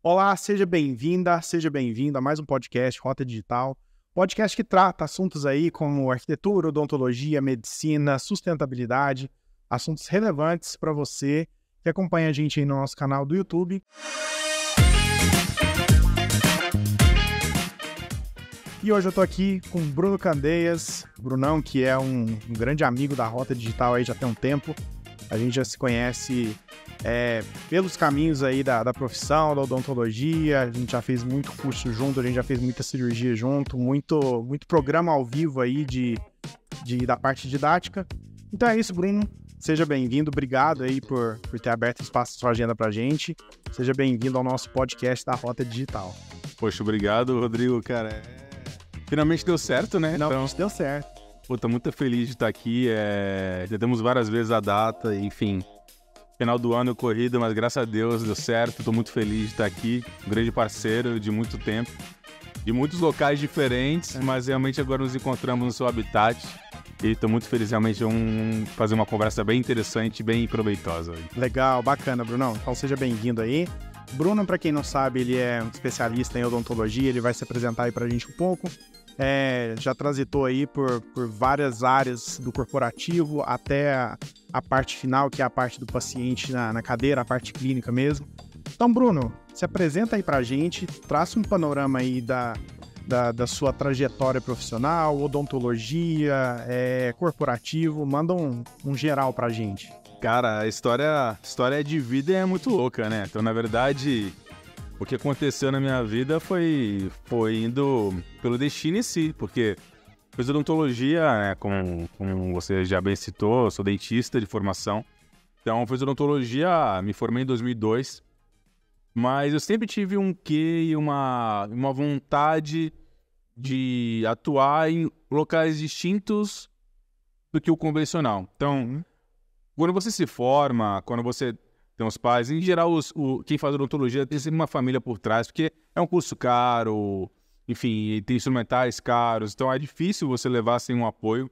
Olá, seja bem-vinda, seja bem-vindo a mais um podcast Rota Digital. Podcast que trata assuntos aí como arquitetura, odontologia, medicina, sustentabilidade, assuntos relevantes para você que acompanha a gente aí no nosso canal do YouTube. E hoje eu tô aqui com o Bruno Candeias, Brunão, que é um grande amigo da Rota Digital aí já tem um tempo. A gente já se conhece pelos caminhos aí da profissão, da odontologia, a gente já fez muito curso junto, a gente já fez muita cirurgia junto, muito programa ao vivo aí da parte didática. Então é isso, Bruno. Seja bem-vindo, obrigado aí por ter aberto espaço na sua agenda pra gente. Seja bem-vindo ao nosso podcast da Rota Digital. Poxa, obrigado, Rodrigo, cara. Finalmente deu certo, né? Finalmente deu certo. Pô, tô muito feliz de estar aqui, já temos várias vezes a data, enfim, final do ano corrida, mas graças a Deus deu certo, tô muito feliz de estar aqui, um grande parceiro de muito tempo, de muitos locais diferentes, mas realmente agora nos encontramos no seu habitat e tô muito feliz, realmente fazer uma conversa bem interessante, bem proveitosa. Legal, bacana, Brunão, então seja bem-vindo aí. Bruno, para quem não sabe, ele é um especialista em odontologia, ele vai se apresentar aí pra gente um pouco. Já transitou aí por várias áreas do corporativo até a parte final, que é a parte do paciente na cadeira, a parte clínica mesmo. Então, Bruno, se apresenta aí pra gente, traça um panorama aí da sua trajetória profissional, odontologia, corporativo, manda um geral pra gente. Cara, a história de vida é muito louca, né? Então, na verdade, o que aconteceu na minha vida foi indo pelo destino em si, porque fiz odontologia, né, como você já bem citou, eu sou dentista de formação. Então, fiz odontologia, me formei em 2002, mas eu sempre tive um quê e uma vontade de atuar em locais distintos do que o convencional. Então, quando você se forma, quando você tem os pais, em geral, quem faz odontologia tem sempre uma família por trás, porque é um curso caro, enfim, tem instrumentais caros, então é difícil você levar sem um apoio.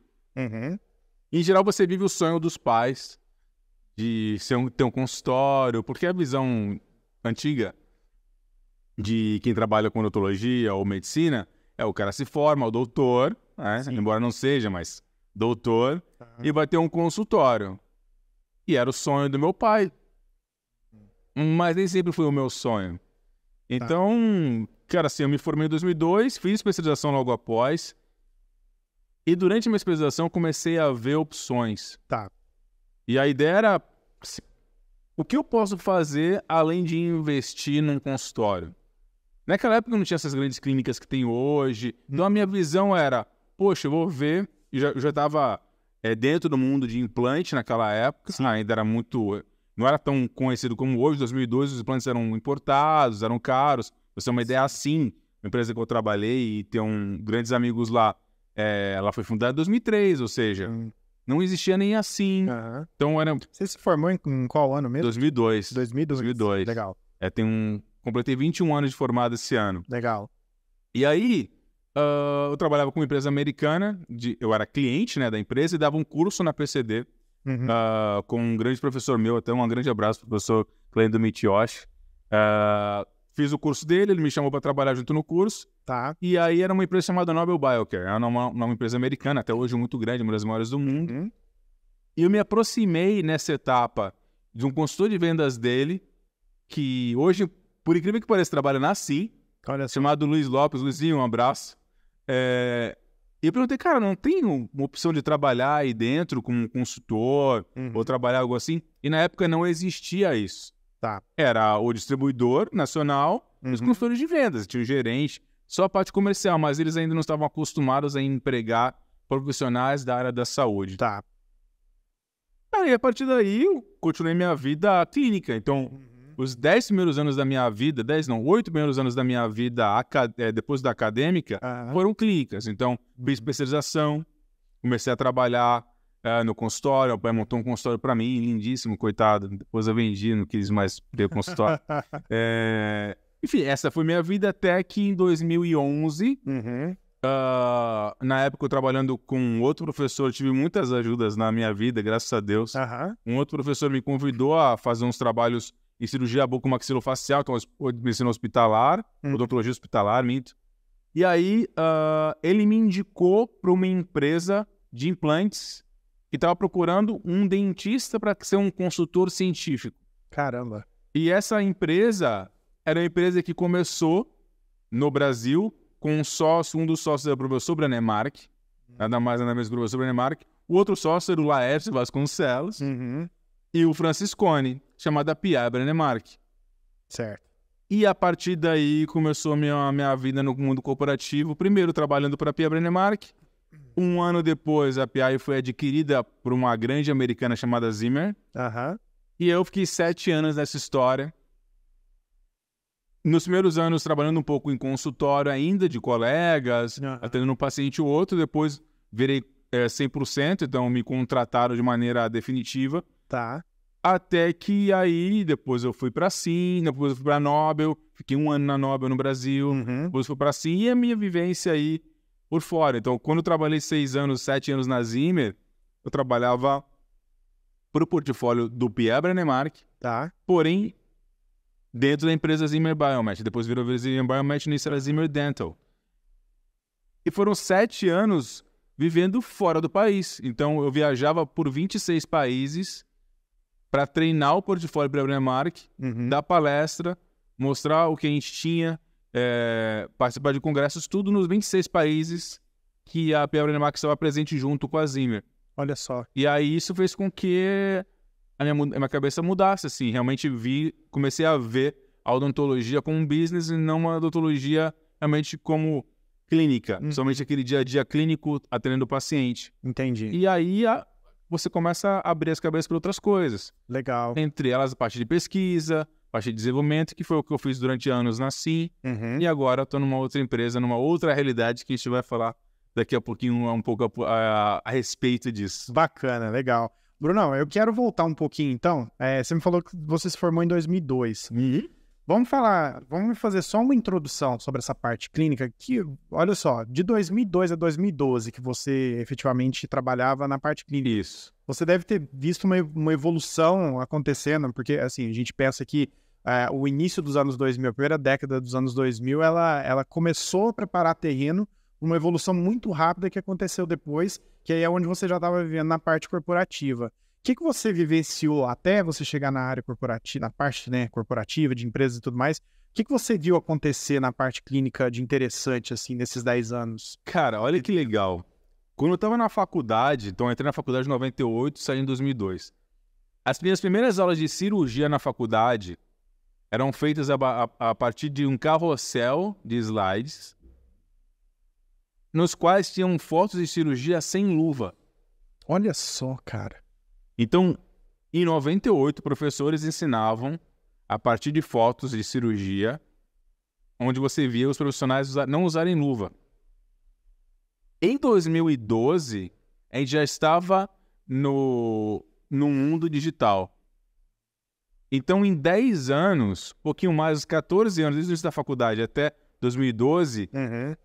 Em geral, você vive o sonho dos pais de ter um consultório, porque a visão antiga de quem trabalha com odontologia ou medicina é o cara se forma, o doutor, né? Embora não seja, mas doutor, e vai ter um consultório. E era o sonho do meu pai. Mas nem sempre foi o meu sonho. Então, cara, assim, eu me formei em 2002, fiz especialização logo após. E durante a minha especialização, comecei a ver opções. E a ideia era, o que eu posso fazer além de investir num consultório? Naquela época não tinha essas grandes clínicas que tem hoje. Então a minha visão era, poxa, eu vou ver. Eu já estava dentro do mundo de implante naquela época. Ainda era muito... Não era tão conhecido como hoje. Em 2002, os implantes eram importados, eram caros. Pra você ter uma ideia, assim, a empresa que eu trabalhei e tenho grandes amigos lá, ela foi fundada em 2003, ou seja, não existia nem assim. Então era... Você se formou em qual ano mesmo? 2002. 2002. Legal. Completei 21 anos de formado esse ano. Legal. E aí, eu trabalhava com uma empresa americana, eu era cliente, né, da empresa e dava um curso na PCD com um grande professor meu, até um grande abraço, professor Clendo Mitioshi. Fiz o curso dele, ele me chamou para trabalhar junto no curso. E aí era uma empresa chamada Nobel Biocare, era uma empresa americana, até hoje muito grande, uma das maiores do mundo. E eu me aproximei nessa etapa de um consultor de vendas dele, que hoje, por incrível que pareça, trabalha na CIM, chamado Luiz Lopes. Luizinho, um abraço. E eu perguntei, cara, não tem uma opção de trabalhar aí dentro como um consultor ou trabalhar algo assim? E na época não existia isso. Era o distribuidor nacional e os consultores de vendas. Tinha o gerente, só a parte comercial, mas eles ainda não estavam acostumados a empregar profissionais da área da saúde. Aí, a partir daí, eu continuei minha vida clínica. Então, os 10 primeiros anos da minha vida, 8 primeiros anos da minha vida depois da acadêmica, foram clínicas. Então, fiz especialização, comecei a trabalhar no consultório, o pai montou um consultório para mim, lindíssimo, coitado. Depois eu vendi, não quis mais ter o consultório. Enfim, essa foi minha vida até que em 2011... na época, eu trabalhando com outro professor, tive muitas ajudas na minha vida, graças a Deus. Um outro professor me convidou a fazer uns trabalhos em cirurgia bucomaxilofacial, que é uma medicina hospitalar, odontologia hospitalar, minto. E aí, ele me indicou para uma empresa de implantes que estava procurando um dentista para ser um consultor científico. Caramba. E essa empresa era uma empresa que começou no Brasil com um dos sócios era o professor Branemark, nada mais nada menos que o professor Branemark. O outro sócio era o Laércio Vasconcelos e o Franciscone, chamado Pia Branemark. Certo. E a partir daí começou a minha vida no mundo corporativo, primeiro trabalhando para a Pia Branemark. Um ano depois, a PI foi adquirida por uma grande americana chamada Zimmer. E eu fiquei 7 anos nessa história. Nos primeiros anos, trabalhando um pouco em consultório ainda, de colegas, atendendo um paciente ou outro. Depois, virei 100%, então me contrataram de maneira definitiva. Tá. Até que aí, depois eu fui para a Sim, depois eu fui para a Nobel. Fiquei 1 ano na Nobel no Brasil. Depois fui para a Sim e a minha vivência aí por fora. Então, quando eu trabalhei 7 anos na Zimmer, eu trabalhava para o portfólio do Pierre Branemark, porém, dentro da empresa Zimmer Biomet. Depois virou Zimmer Biomet e nisso era Zimmer Dental. E foram 7 anos vivendo fora do país. Então, eu viajava por 26 países para treinar o portfólio Pierre Branemark, dar palestra, mostrar o que a gente tinha, participar de congressos, tudo nos 26 países que a Pierre Branemark estava presente junto com a Zimmer. Olha só. E aí isso fez com que a minha cabeça mudasse, assim. Realmente comecei a ver a odontologia como um business e não uma odontologia realmente como clínica. Somente aquele dia a dia clínico atendendo o paciente. Entendi. E aí você começa a abrir as cabeças para outras coisas. Legal. Entre elas a parte de pesquisa, parte de desenvolvimento, que foi o que eu fiz durante anos na Sim. E agora estou numa outra empresa, numa outra realidade que a gente vai falar daqui a pouquinho um pouco a respeito disso. Bacana, legal. Brunão, eu quero voltar um pouquinho então. Você me falou que você se formou em 2002. Vamos fazer só uma introdução sobre essa parte clínica que, olha só, de 2002 a 2012 que você efetivamente trabalhava na parte clínica. Isso. Você deve ter visto uma evolução acontecendo, porque assim, a gente pensa que o início dos anos 2000, a primeira década dos anos 2000, ela começou a preparar terreno, uma evolução muito rápida que aconteceu depois, que aí é onde você já estava vivendo na parte corporativa. O que você vivenciou até você chegar na área corporativa, na parte corporativa, de empresas e tudo mais? O que você viu acontecer na parte clínica de interessante, assim, nesses 10 anos? Cara, olha que legal. Quando eu estava na faculdade, então eu entrei na faculdade em 98, saí em 2002. As minhas primeiras aulas de cirurgia na faculdade eram feitas a partir de um carrossel de slides, nos quais tinham fotos de cirurgia sem luva. Olha só, cara. Então, em 98, professores ensinavam a partir de fotos de cirurgia, onde você via os profissionais não usarem luva. Em 2012, a gente já estava no mundo digital. Então, em 10 anos, um pouquinho mais, 14 anos, desde o início da faculdade até 2012,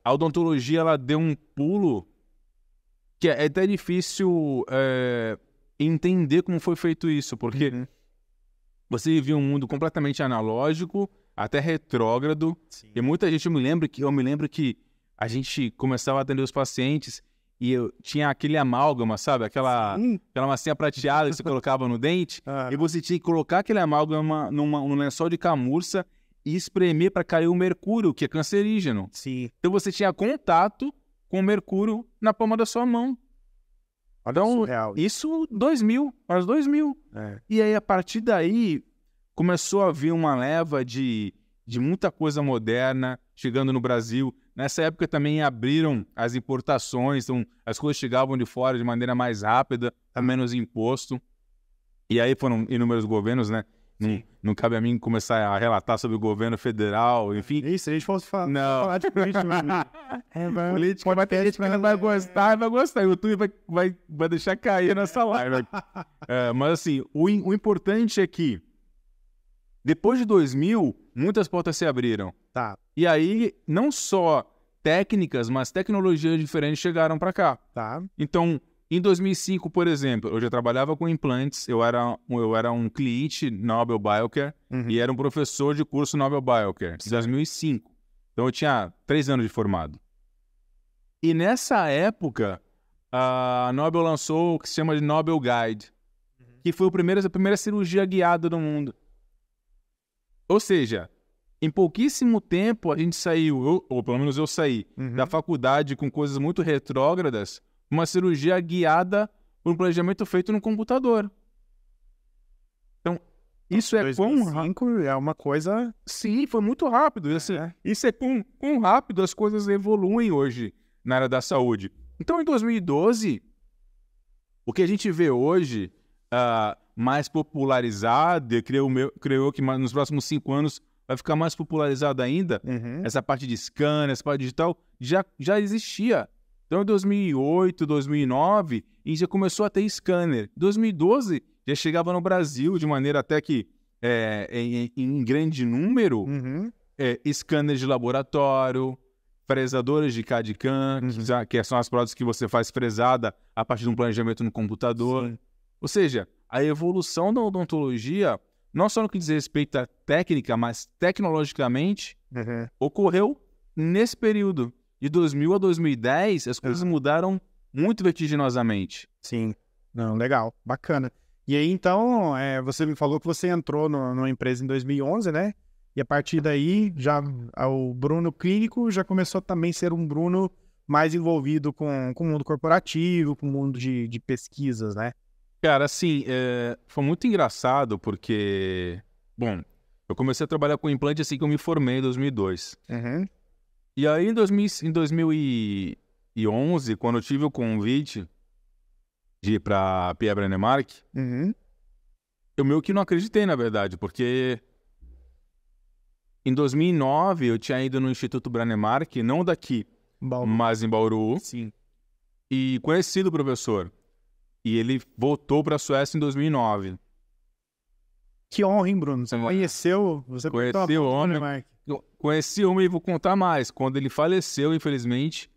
a odontologia ela deu um pulo que é até difícil entender como foi feito isso, porque você vivia um mundo completamente analógico, até retrógrado. Sim. E muita gente, eu me lembro que a gente começava a atender os pacientes e eu tinha aquele amálgama, sabe? Aquela massinha prateada que você colocava no dente, e você tinha que colocar aquele amálgama num lençol de camurça e espremer para cair o mercúrio, que é cancerígeno. Sim. Então você tinha contato com o mercúrio na palma da sua mão. Então, isso 2000, anos 2000. E aí, a partir daí, começou a vir uma leva de muita coisa moderna chegando no Brasil. Nessa época também abriram as importações, então as coisas chegavam de fora de maneira mais rápida, a menos imposto. E aí foram inúmeros governos, né? Não cabe a mim começar a relatar sobre o governo federal, enfim. Isso, a gente fosse falar de política. Política vai ter gente que não vai gostar, O YouTube vai deixar cair nessa live. Mas assim, o importante é que depois de 2000, muitas portas se abriram. Tá. E aí, não só técnicas, mas tecnologias diferentes chegaram para cá. Tá. Então, Em 2005, por exemplo, eu já trabalhava com implantes, eu era um cliente Nobel Biocare e era um professor de curso Nobel Biocare, em 2005. Então eu tinha 3 anos de formado. E nessa época, a Nobel lançou o que se chama de Nobel Guide, que foi a primeira cirurgia guiada do mundo. Ou seja, em pouquíssimo tempo a gente saiu, ou pelo menos eu saí, da faculdade com coisas muito retrógradas, uma cirurgia guiada por um planejamento feito no computador. Então, isso é 2005 é uma coisa... Sim, foi muito rápido. Isso é quão rápido as coisas evoluem hoje na área da saúde. Então, em 2012, o que a gente vê hoje mais popularizado, eu creio que nos próximos 5 anos vai ficar mais popularizado ainda, essa parte de scanner, essa parte digital, já existia. Então, em 2008, 2009, a gente já começou a ter scanner. Em 2012, já chegava no Brasil, de maneira até que em grande número, scanners de laboratório, fresadores de CAD/CAM, que são as próteses que você faz fresada a partir de um planejamento no computador. Sim. Ou seja, a evolução da odontologia, não só no que diz respeito à técnica, mas tecnologicamente, ocorreu nesse período. De 2000 a 2010, as coisas mudaram muito vertiginosamente. Sim. Não, legal. Bacana. E aí, então, você me falou que você entrou numa empresa em 2011, né? E a partir daí, o Bruno clínico já começou a também ser um Bruno mais envolvido com o mundo corporativo, com o mundo de pesquisas, né? Cara, assim, foi muito engraçado porque... Bom, eu comecei a trabalhar com implante assim que eu me formei em 2002. E aí, em 2011, quando eu tive o convite de ir para a Pia Brennemark, eu meio que não acreditei, na verdade, porque em 2009 eu tinha ido no Instituto Brennemark, não daqui, mas em Bauru, e conhecido o professor. E ele voltou para a Suécia em 2009. Que honra, hein, Bruno? Você conheceu o homem. Conheci o homem e vou contar mais. Quando ele faleceu, infelizmente,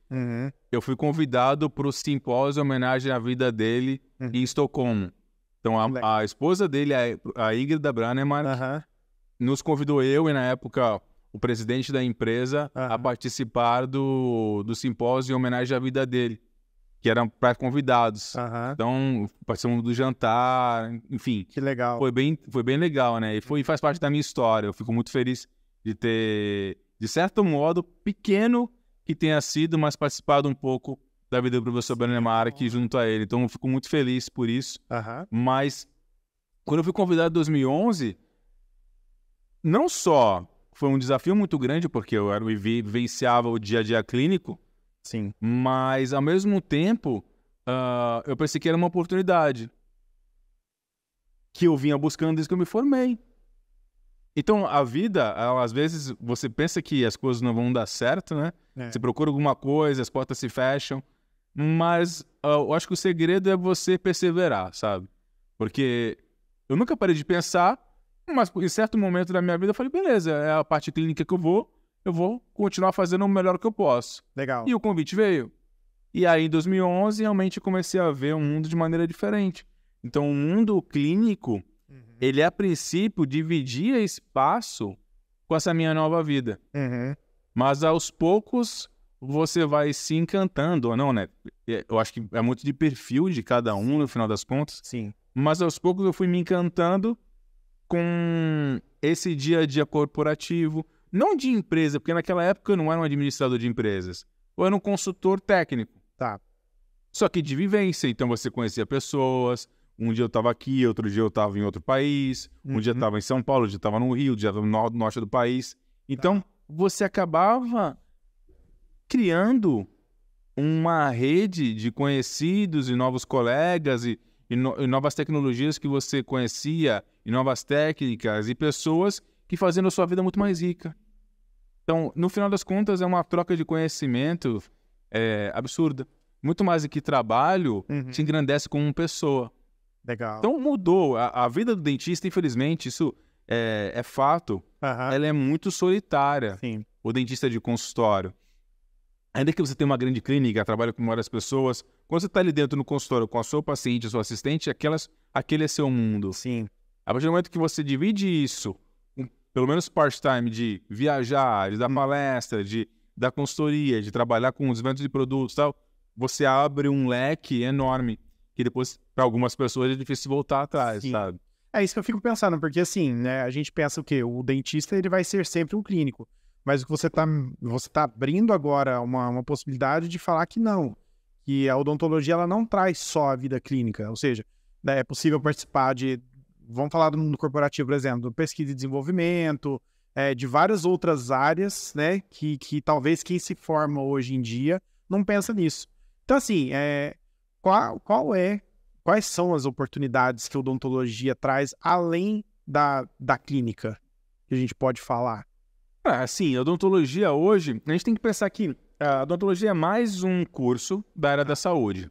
eu fui convidado para o simpósio em homenagem à vida dele em Estocolmo. Então, a esposa dele, a Ingrid Brennemark, nos convidou eu e, na época, o presidente da empresa a participar do simpósio em homenagem à vida dele, que eram para convidados. Então, participamos do jantar, enfim. Que legal. Foi bem legal, né? E faz parte da minha história. Eu fico muito feliz de ter, de certo modo, pequeno que tenha sido, mas participado um pouco da vida do professor Brennemark junto a ele. Então, eu fico muito feliz por isso. Mas, quando eu fui convidado em 2011, não só foi um desafio muito grande, porque eu vivenciava o dia a dia clínico, mas, ao mesmo tempo, eu pensei que era uma oportunidade que eu vinha buscando desde que eu me formei. Então, a vida, às vezes, você pensa que as coisas não vão dar certo, né? Você procura alguma coisa, as portas se fecham, mas eu acho que o segredo é você perseverar, sabe? Porque eu nunca parei de pensar, mas em certo momento da minha vida eu falei, beleza, é a parte clínica que eu vou continuar fazendo o melhor que eu posso. Legal. E o convite veio. E aí, em 2011, realmente comecei a ver o mundo de maneira diferente. Então, o mundo clínico, ele, a princípio, dividia espaço com essa minha nova vida. Mas, aos poucos, você vai se encantando, ou não, né? Eu acho que é muito de perfil de cada um, no final das contas. Mas, aos poucos, eu fui me encantando com esse dia a dia corporativo. Não de empresa, porque naquela época eu não era um administrador de empresas. Eu era um consultor técnico. Só que de vivência. Então, você conhecia pessoas. Um dia eu estava aqui, outro dia eu estava em outro país. Um dia eu estava em São Paulo, outro dia eu estava no Rio, outro dia eu estava no norte do país. Então, você acabava criando uma rede de conhecidos e novos colegas e novas tecnologias que você conhecia, e novas técnicas e pessoas que faziam a sua vida muito mais rica. Então, no final das contas, é uma troca de conhecimento absurda. Muito mais do que trabalho, te engrandece como pessoa. Legal. Então, mudou. A vida do dentista, infelizmente, isso é fato, ela é muito solitária. O dentista de consultório. Ainda que você tenha uma grande clínica, trabalha com várias pessoas, quando você está ali dentro no consultório com a sua paciente, a sua assistente, aquele é seu mundo. Sim. A partir do momento que você divide isso, pelo menos part-time, de viajar, de dar palestra, de dar consultoria, de trabalhar com os eventos de produtos e tal, você abre um leque enorme que depois, para algumas pessoas, é difícil voltar atrás, Sim. sabe? É isso que eu fico pensando, porque assim, né, a gente pensa o quê? O dentista, ele vai ser sempre um clínico. Mas o que você tá abrindo agora uma possibilidade de falar que não. Que a odontologia, ela não traz só a vida clínica. Ou seja, né, é possível participar de, vamos falar do mundo corporativo, por exemplo, do pesquisa e desenvolvimento, de várias outras áreas, né, que talvez quem se forma hoje em dia não pensa nisso. Então, assim, quais são as oportunidades que a odontologia traz além da clínica que a gente pode falar? Sim, a odontologia hoje, a gente tem que pensar que a odontologia é mais um curso da área da saúde.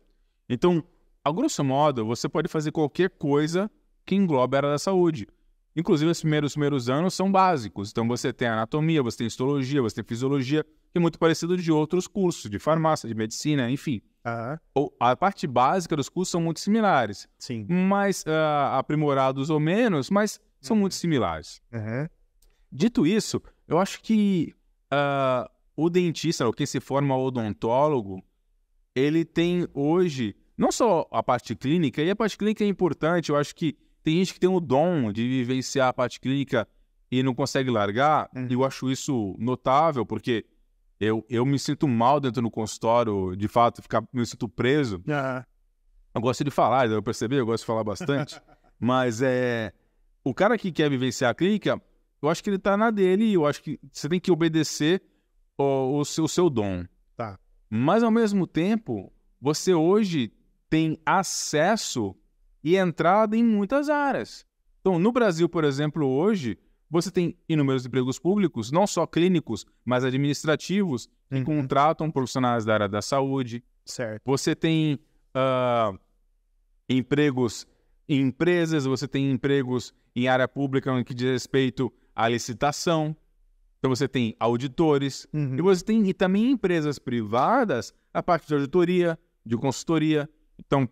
Então, a grosso modo, você pode fazer qualquer coisa que englobe a área da saúde. Inclusive, os primeiros anos são básicos. Então, você tem anatomia, você tem histologia, você tem fisiologia, que é muito parecido de outros cursos, de farmácia, de medicina, enfim. A parte básica dos cursos são muito similares. Sim. Mais aprimorados ou menos, mas são muito similares. Dito isso, eu acho que o dentista, ou quem se forma odontólogo, ele tem hoje, não só a parte clínica, e a parte clínica é importante, eu acho que tem gente que tem o dom de vivenciar a parte clínica e não consegue largar, e eu acho isso notável, porque eu me sinto mal dentro do consultório, de fato, me sinto preso. Eu gosto de falar, eu percebi, eu gosto de falar bastante, mas o cara que quer vivenciar a clínica, eu acho que ele tá na dele, e eu acho que você tem que obedecer o seu dom. Tá. Mas, ao mesmo tempo, você hoje tem acesso e entrada em muitas áreas. Então, no Brasil, por exemplo, hoje, você tem inúmeros empregos públicos, não só clínicos, mas administrativos, que contratam profissionais da área da saúde. Certo. Você tem empregos em empresas, você tem empregos em área pública no que diz respeito à licitação. Então você tem auditores, e você tem também empresas privadas, a parte de auditoria, de consultoria, então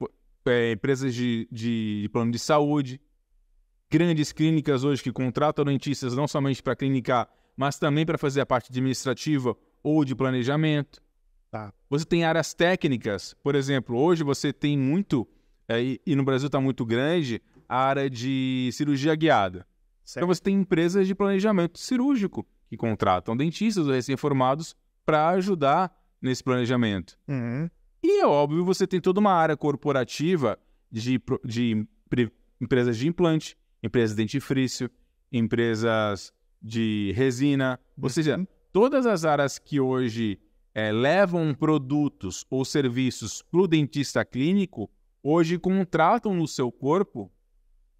empresas de plano de saúde, grandes clínicas hoje que contratam dentistas não somente para clinicar, mas também para fazer a parte administrativa ou de planejamento. Tá. Você tem áreas técnicas, por exemplo, hoje você tem muito, e no Brasil está muito grande, a área de cirurgia guiada. Certo. Então você tem empresas de planejamento cirúrgico que contratam dentistas recém-formados para ajudar nesse planejamento. E é óbvio, você tem toda uma área corporativa de empresas de implante, empresas de dentifrício, empresas de resina, ou seja, todas as áreas que hoje levam produtos ou serviços para o dentista clínico, hoje contratam no seu corpo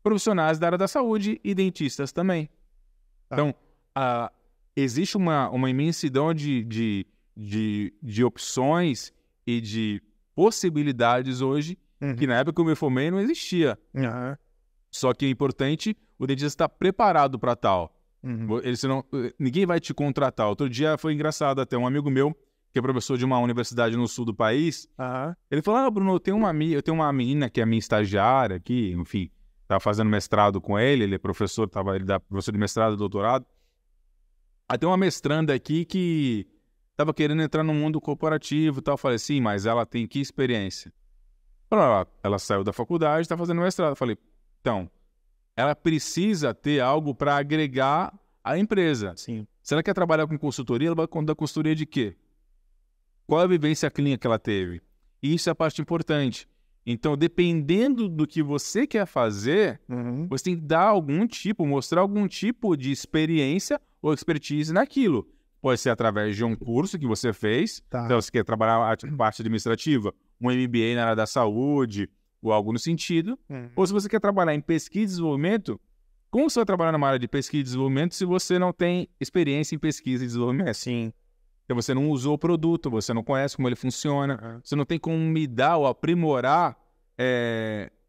profissionais da área da saúde e dentistas também. Tá. Então, existe uma imensidão de opções e de possibilidades hoje que na época que eu me formei não existia. Só que é importante o dentista estar preparado para tal. Ninguém vai te contratar. Outro dia foi engraçado até, um amigo meu, que é professor de uma universidade no sul do país, ele falou, Bruno, eu tenho uma menina que é minha estagiária aqui, enfim, estava fazendo mestrado com ele é professor, ele dá professor de mestrado e doutorado. Aí tem uma mestranda aqui que estava querendo entrar no mundo corporativo e tal. Eu falei, sim, mas ela tem que experiência? Ela saiu da faculdade, está fazendo mestrado. Eu falei, então, ela precisa ter algo para agregar à empresa. Sim. Se ela quer trabalhar com consultoria, ela vai dar consultoria de quê? Qual é a vivência clínica que ela teve? E isso é a parte importante. Então, dependendo do que você quer fazer, você tem que mostrar algum tipo de experiência ou expertise naquilo. Pode ser através de um curso que você fez, então você quer trabalhar a parte administrativa, um MBA na área da saúde, ou algo no sentido. Ou se você quer trabalhar em pesquisa e desenvolvimento, como você vai trabalhar numa área de pesquisa e desenvolvimento se você não tem experiência em pesquisa e desenvolvimento? Sim. Então você não usou o produto, você não conhece como ele funciona, você não tem como mudar ou aprimorar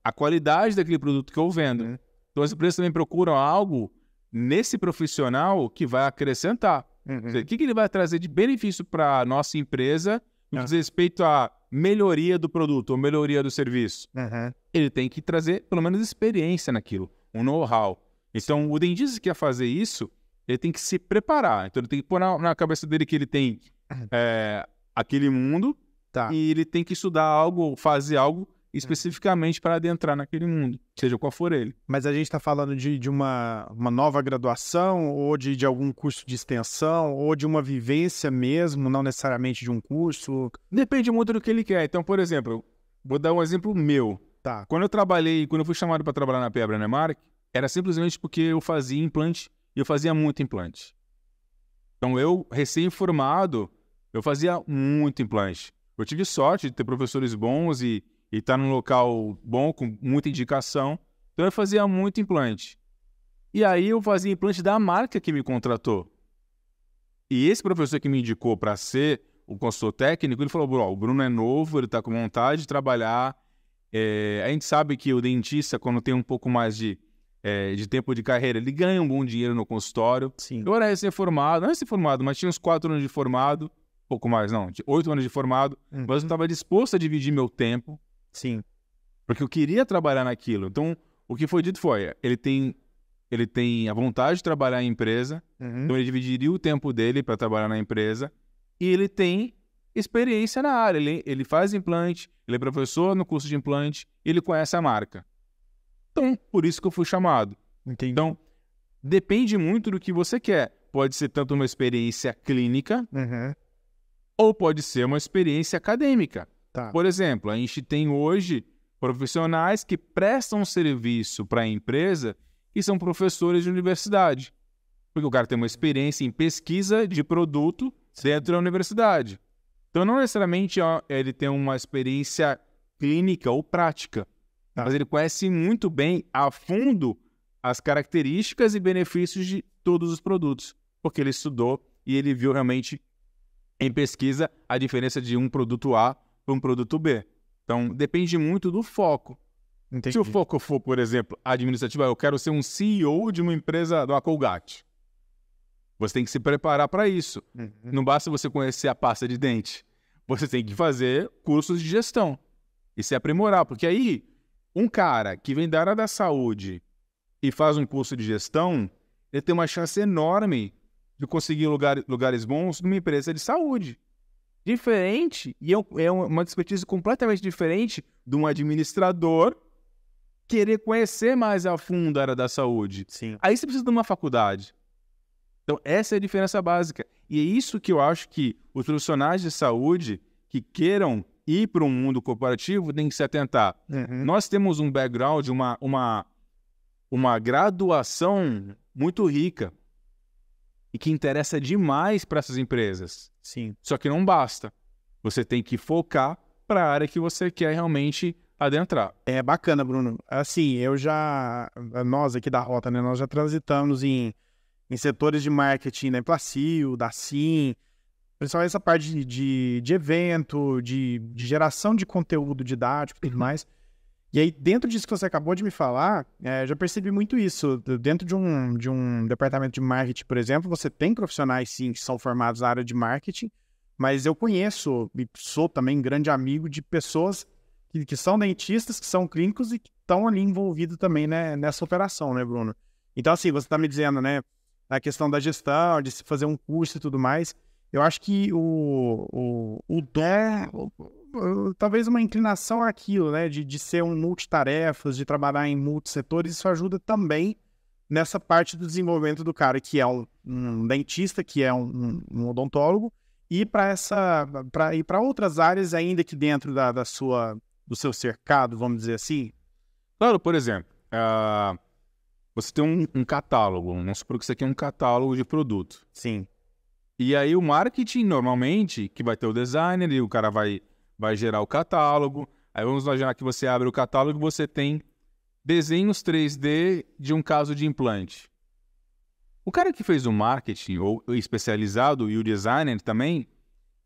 a qualidade daquele produto que eu vendo. Então as empresas também procuram algo nesse profissional que vai acrescentar. Ou seja, o que ele vai trazer de benefício para a nossa empresa no que diz respeito à melhoria do produto ou melhoria do serviço? Ele tem que trazer, pelo menos, experiência naquilo, um know-how. Então, o dentista que quer fazer isso, ele tem que se preparar. Então, ele tem que pôr na cabeça dele que ele tem aquele mundo e ele tem que estudar algo, fazer algo especificamente para adentrar naquele mundo, seja qual for ele. Mas a gente está falando de uma nova graduação, ou de algum curso de extensão, ou de uma vivência mesmo, não necessariamente de um curso? Depende muito do que ele quer. Então, por exemplo, vou dar um exemplo meu. Quando eu fui chamado para trabalhar na Pebra Nemark, era simplesmente porque eu fazia implante, e eu fazia muito implante. Então, eu, recém-formado, eu fazia muito implante. Eu tive sorte de ter professores bons e estar num local bom, com muita indicação. Então, eu fazia muito implante. E aí, eu fazia implante da marca que me contratou. E esse professor que me indicou para ser o consultor técnico, ele falou, o Bruno é novo, ele está com vontade de trabalhar. A gente sabe que o dentista, quando tem um pouco mais de tempo de carreira, ele ganha um bom dinheiro no consultório. Sim. Eu era recém-formado, não recém-formado, mas tinha uns 4 anos de formado, pouco mais, não, 8 anos de formado, mas eu estava disposto a dividir meu tempo. Sim. Porque eu queria trabalhar naquilo. Então, o que foi dito foi, ele tem a vontade de trabalhar em empresa, então ele dividiria o tempo dele para trabalhar na empresa, e ele tem experiência na área, ele faz implante, ele é professor no curso de implante, ele conhece a marca. Então, por isso que eu fui chamado. Entendi. Então, depende muito do que você quer. Pode ser tanto uma experiência clínica, ou pode ser uma experiência acadêmica. Por exemplo, a gente tem hoje profissionais que prestam serviço para a empresa e são professores de universidade. Porque o cara tem uma experiência em pesquisa de produto dentro da universidade. Então, não necessariamente ele tem uma experiência clínica ou prática, mas ele conhece muito bem, a fundo, as características e benefícios de todos os produtos, porque ele estudou e ele viu realmente em pesquisa a diferença de um produto A para um produto B. Então, depende muito do foco. Entendi. Se o foco for, por exemplo, administrativo, eu quero ser um CEO de uma empresa, de uma Colgate. Você tem que se preparar para isso. Não basta você conhecer a pasta de dente. Você tem que fazer cursos de gestão e se aprimorar, porque aí um cara que vem da área da saúde e faz um curso de gestão, ele tem uma chance enorme de conseguir lugares bons numa empresa de saúde. Diferente, e é uma expertise completamente diferente de um administrador querer conhecer mais a fundo a área da saúde. Sim. Aí você precisa de uma faculdade. Então, essa é a diferença básica. E é isso que eu acho que os profissionais de saúde que queiram ir para um mundo corporativo têm que se atentar. Nós temos um background, uma graduação muito rica e que interessa demais para essas empresas. Sim. Só que não basta. Você tem que focar para a área que você quer realmente adentrar. É bacana, Bruno. Assim, nós aqui da Rota, né, nós já transitamos em setores de marketing da Emplacil, da Sim, principalmente essa parte de evento, de geração de conteúdo didático e tudo mais. E aí, dentro disso que você acabou de me falar, já percebi muito isso. Dentro de um departamento de marketing, por exemplo, você tem profissionais, sim, que são formados na área de marketing, mas eu conheço e sou também grande amigo de pessoas que são dentistas, que são clínicos e que estão ali envolvidos também, né, nessa operação, né, Bruno? Então, assim, você está me dizendo, né, a questão da gestão, de se fazer um curso e tudo mais, eu acho que o dom, talvez uma inclinação àquilo, né, de ser um multitarefas, de trabalhar em multissetores, isso ajuda também nessa parte do desenvolvimento do cara que é um dentista, que é um odontólogo, e para outras áreas ainda que dentro do seu cercado, vamos dizer assim. Claro, por exemplo, você tem um catálogo, vamos supor que isso aqui é um catálogo de produto. Sim. E aí o marketing, normalmente, que vai ter o designer e o cara vai gerar o catálogo. Aí vamos imaginar que você abre o catálogo e você tem desenhos 3D de um caso de implante. O cara que fez o marketing, ou especializado, e o designer também,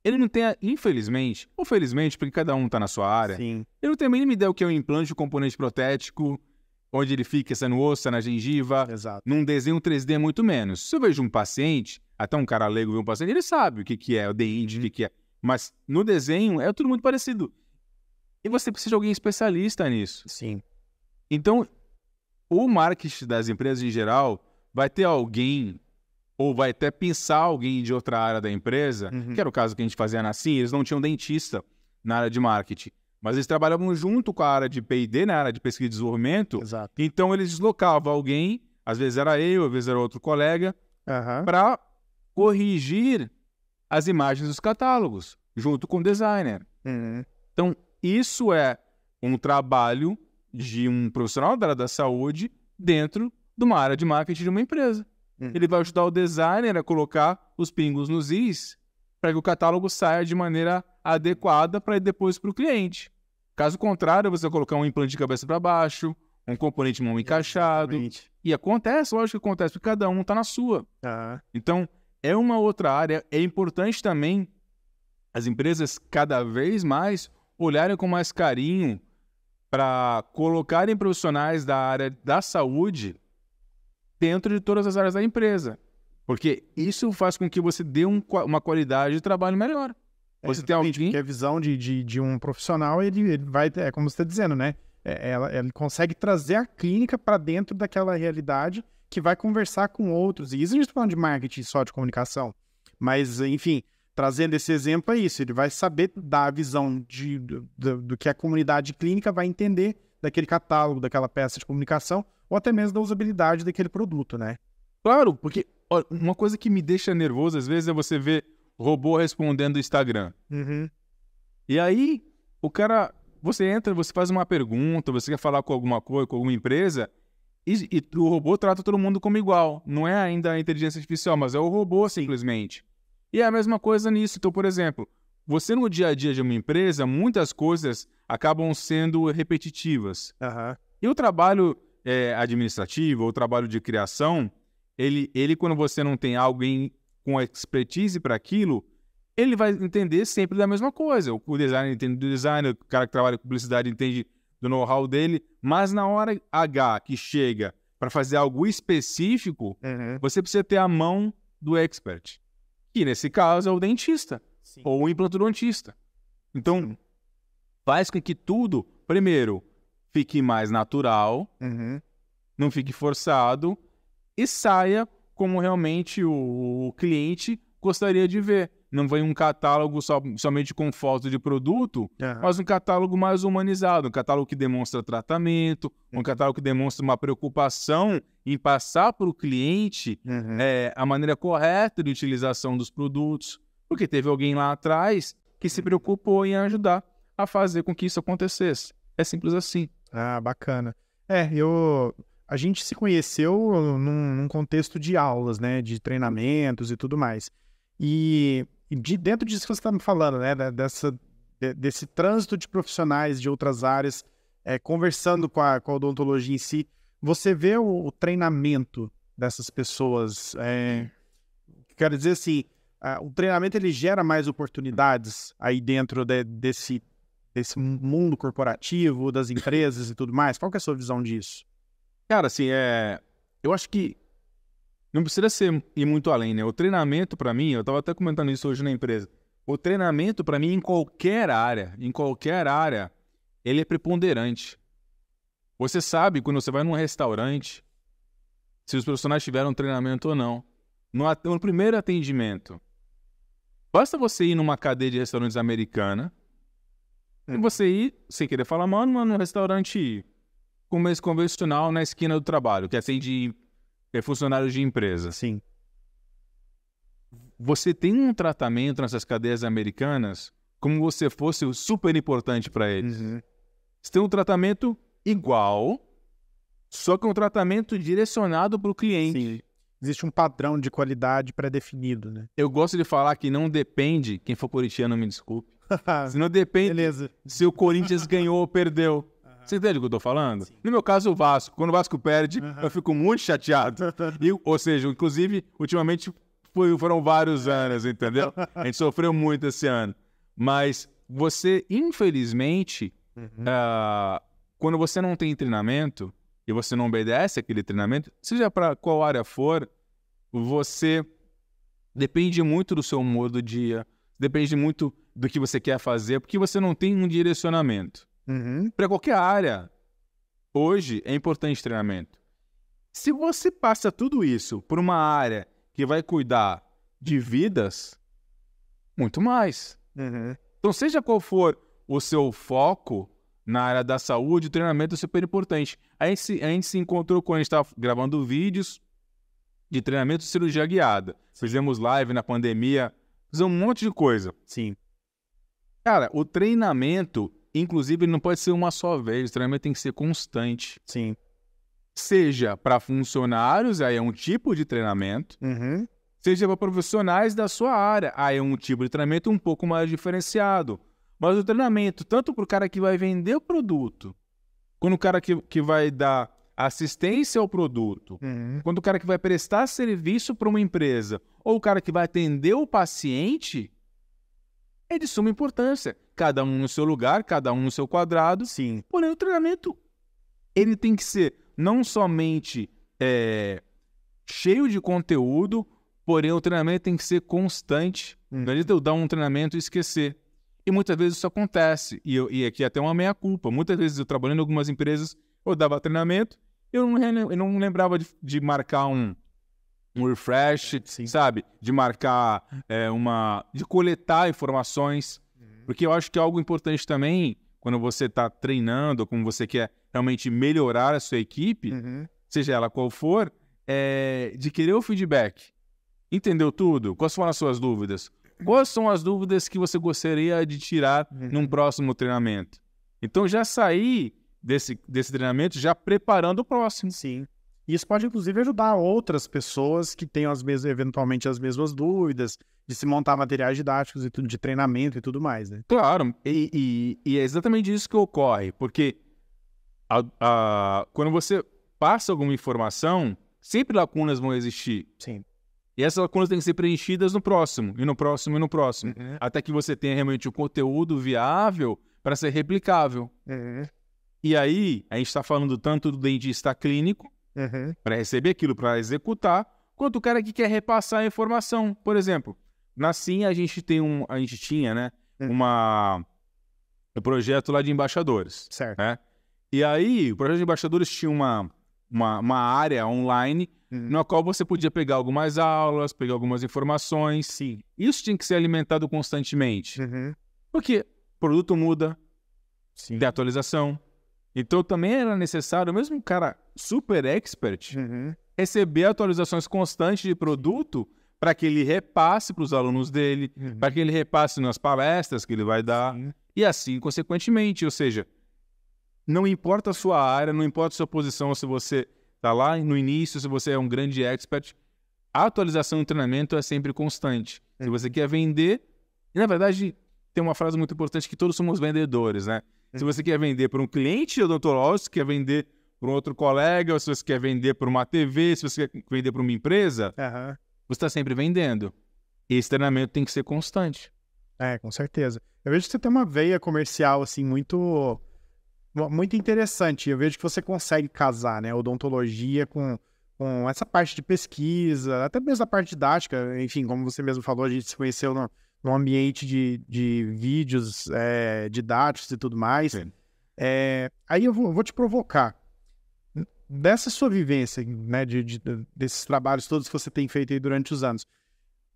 ele não tem, infelizmente, ou felizmente, porque cada um está na sua área, Sim. ele não tem a mínima ideia o que é um implante, o componente protético. onde ele fica, se é no osso, se é na gengiva. Exato. Num desenho 3D, muito menos. Se eu vejo um paciente, até um cara leigo vê um paciente, ele sabe o que é o dente, o que é. Mas no desenho é tudo muito parecido. E você precisa de alguém especialista nisso. Sim. Então, o marketing das empresas em geral vai ter alguém, ou vai até pensar alguém de outra área da empresa, que era o caso que a gente fazia na CIM, eles não tinham dentista na área de marketing, mas eles trabalhavam junto com a área de P&D, na área de pesquisa e desenvolvimento. Exato. Então eles deslocavam alguém, às vezes era eu, às vezes era outro colega, para corrigir as imagens dos catálogos, junto com o designer. Então, isso é um trabalho de um profissional da área da saúde dentro de uma área de marketing de uma empresa. Ele vai ajudar o designer a colocar os pingos nos is para que o catálogo saia de maneira adequada para ir depois para o cliente. Caso contrário, você vai colocar um implante de cabeça para baixo, um componente mão encaixado. E acontece, lógico que acontece, porque cada um está na sua. Então, é uma outra área. É importante também as empresas cada vez mais olharem com mais carinho para colocarem profissionais da área da saúde dentro de todas as áreas da empresa. Porque isso faz com que você dê uma qualidade de trabalho melhor. Você tem alguém... Porque a visão de um profissional, ele vai, como você está dizendo, né? Ele consegue trazer a clínica para dentro daquela realidade que vai conversar com outros. E isso a gente está falando de marketing só, de comunicação. Mas, enfim, trazendo esse exemplo é isso. Ele vai saber dar a visão do que a comunidade clínica vai entender daquele catálogo, daquela peça de comunicação, ou até mesmo da usabilidade daquele produto, né? Claro, porque ó, uma coisa que me deixa nervoso às vezes é você ver robô respondendo no Instagram. E aí, o cara... Você entra, você faz uma pergunta, você quer falar com alguma coisa, com alguma empresa, e o robô trata todo mundo como igual. Não é ainda a inteligência artificial, mas é o robô, simplesmente. E é a mesma coisa nisso. Então, por exemplo, você no dia a dia de uma empresa, muitas coisas acabam sendo repetitivas. E o trabalho administrativo, ou o trabalho de criação, ele quando você não tem alguém com expertise para aquilo, ele vai entender sempre da mesma coisa. O designer entende do design, o cara que trabalha com publicidade entende do know-how dele, mas na hora H que chega para fazer algo específico, você precisa ter a mão do expert, que nesse caso é o dentista, ou o implantodontista. Então, faz com que tudo, primeiro, fique mais natural, não fique forçado, e saia como realmente o cliente gostaria de ver. Não vem um catálogo somente com foto de produto, mas um catálogo mais humanizado, um catálogo que demonstra tratamento, um catálogo que demonstra uma preocupação em passar para o cliente a maneira correta de utilização dos produtos, porque teve alguém lá atrás que se preocupou em ajudar a fazer com que isso acontecesse. É simples assim. Ah, bacana. A gente se conheceu num contexto de aulas, né, de treinamentos e tudo mais. E dentro disso que você está me falando, né, desse trânsito de profissionais de outras áreas, conversando com a odontologia em si, você vê o treinamento dessas pessoas, quero dizer assim, o treinamento ele gera mais oportunidades aí dentro desse mundo corporativo, das empresas e tudo mais? Qual que é a sua visão disso? Cara, assim, eu acho que não precisa ir muito além, né? O treinamento, para mim, eu estava até comentando isso hoje na empresa, o treinamento, para mim, em qualquer área, ele é preponderante. Você sabe, quando você vai num restaurante, se os profissionais tiveram treinamento ou não. No primeiro atendimento, basta você ir numa cadeia de restaurantes americana, e você ir, sem querer falar mal, num restaurante convencional na esquina do trabalho, que atende funcionários de empresa. Sim. Você tem um tratamento nessas cadeias americanas como você fosse super importante para eles. Você tem um tratamento igual, só que um tratamento direcionado para o cliente. Sim. Existe um padrão de qualidade pré-definido, né? Eu gosto de falar que não depende, quem for corintiano me desculpe, não depende se o Corinthians ganhou ou perdeu. Você entende o que eu tô falando? Sim. No meu caso, o Vasco. Quando o Vasco perde, eu fico muito chateado. Ou seja, inclusive, ultimamente foram vários anos, entendeu? A gente sofreu muito esse ano. Mas você, infelizmente, quando você não tem treinamento, e você não obedece aquele treinamento, seja para qual área for, você depende muito do seu humor do dia, depende muito do que você quer fazer, porque você não tem um direcionamento. Para qualquer área, hoje é importante treinamento. Se você passa tudo isso por uma área que vai cuidar de vidas, muito mais. Então, seja qual for o seu foco na área da saúde, o treinamento é super importante. A gente se encontrou quando a gente estava gravando vídeos de treinamento de cirurgia guiada. Fizemos live na pandemia, fizemos um monte de coisa. Sim. Cara, o treinamento, inclusive, não pode ser uma só vez. O treinamento tem que ser constante. Sim. Seja para funcionários, aí é um tipo de treinamento. Seja para profissionais da sua área, aí é um tipo de treinamento um pouco mais diferenciado. Mas o treinamento, tanto para o cara que vai vender o produto, quanto o cara que vai dar assistência ao produto, quanto o cara que vai prestar serviço para uma empresa, ou o cara que vai atender o paciente, é de suma importância. Cada um no seu lugar, cada um no seu quadrado. Sim. Porém, o treinamento, ele tem que ser não somente cheio de conteúdo, porém o treinamento tem que ser constante. Não adianta eu dar um treinamento e esquecer. E muitas vezes isso acontece. E aqui até uma meia-culpa. Muitas vezes eu trabalhando em algumas empresas, eu dava treinamento, eu não lembrava de marcar um refresh, sabe? De marcar de coletar informações. Porque eu acho que é algo importante também, quando você está treinando, como você quer realmente melhorar a sua equipe, seja ela qual for, de querer o feedback. Entendeu tudo? Quais foram as suas dúvidas? Quais são as dúvidas que você gostaria de tirar num próximo treinamento? Então, já sair desse treinamento já preparando o próximo. Sim. Isso pode, inclusive, ajudar outras pessoas que tenham eventualmente as mesmas dúvidas, de se montar materiais didáticos e tudo, de treinamento e tudo mais, né? Claro, e é exatamente isso que ocorre, porque quando você passa alguma informação, sempre lacunas vão existir. Sim. E essas lacunas têm que ser preenchidas no próximo, e no próximo, e no próximo. Até que você tenha realmente um conteúdo viável para ser replicável. E aí, a gente está falando tanto do dentista clínico, para receber aquilo, para executar, quanto o cara que quer repassar a informação. Por exemplo, na Sim a gente tinha, né, um projeto lá de embaixadores. Certo. Né? E aí, o projeto de embaixadores tinha uma área online na qual você podia pegar algumas aulas, pegar algumas informações. Sim. Isso tinha que ser alimentado constantemente. Porque o produto muda, tem atualização. Então também era necessário, mesmo um cara super expert, receber atualizações constantes de produto para que ele repasse para os alunos dele, para que ele repasse nas palestras que ele vai dar, e assim consequentemente. Ou seja, não importa a sua área, não importa a sua posição, se você está lá no início, se você é um grande expert, a atualização do treinamento é sempre constante. Se você quer vender, e na verdade tem uma frase muito importante que todos somos vendedores, né? Se você quer vender para um cliente odontológico, se quer vender para um outro colega, ou se você quer vender para uma TV, se você quer vender para uma empresa, você está sempre vendendo. E esse treinamento tem que ser constante. Com certeza. Eu vejo que você tem uma veia comercial, assim, muito interessante. Eu vejo que você consegue casar, né, odontologia com essa parte de pesquisa, até mesmo a parte didática. Enfim, como você mesmo falou, a gente se conheceu num ambiente de vídeos didáticos e tudo mais. Aí eu vou te provocar. Dessa sua vivência, né, desses trabalhos todos que você tem feito aí durante os anos,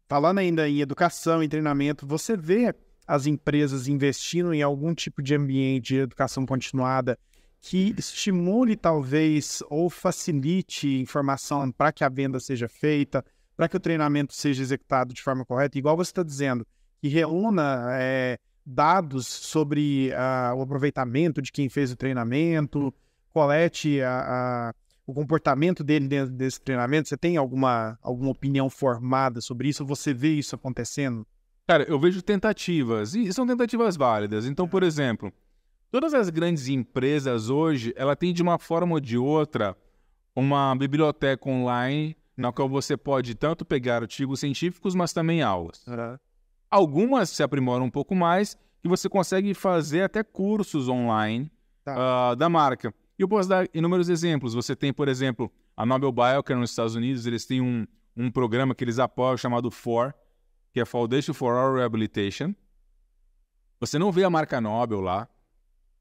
falando ainda em educação, em treinamento, você vê as empresas investindo em algum tipo de ambiente de educação continuada que estimule, talvez, ou facilite informação para que a venda seja feita, para que o treinamento seja executado de forma correta, igual você está dizendo, que reúna dados sobre o aproveitamento de quem fez o treinamento, colete o comportamento dele dentro desse treinamento. Você tem alguma opinião formada sobre isso? Você vê isso acontecendo? Cara, eu vejo tentativas, e são tentativas válidas. Então, por exemplo, todas as grandes empresas hoje, ela tem de uma forma ou de outra uma biblioteca online na qual você pode tanto pegar artigos científicos, mas também aulas. Algumas se aprimoram um pouco mais e você consegue fazer até cursos online da marca. E eu posso dar inúmeros exemplos. Você tem, por exemplo, a Nobel Bio, que é nos Estados Unidos, eles têm um programa que eles apoiam chamado FOR, que é Foundation for Oral Rehabilitation. Você não vê a marca Nobel lá.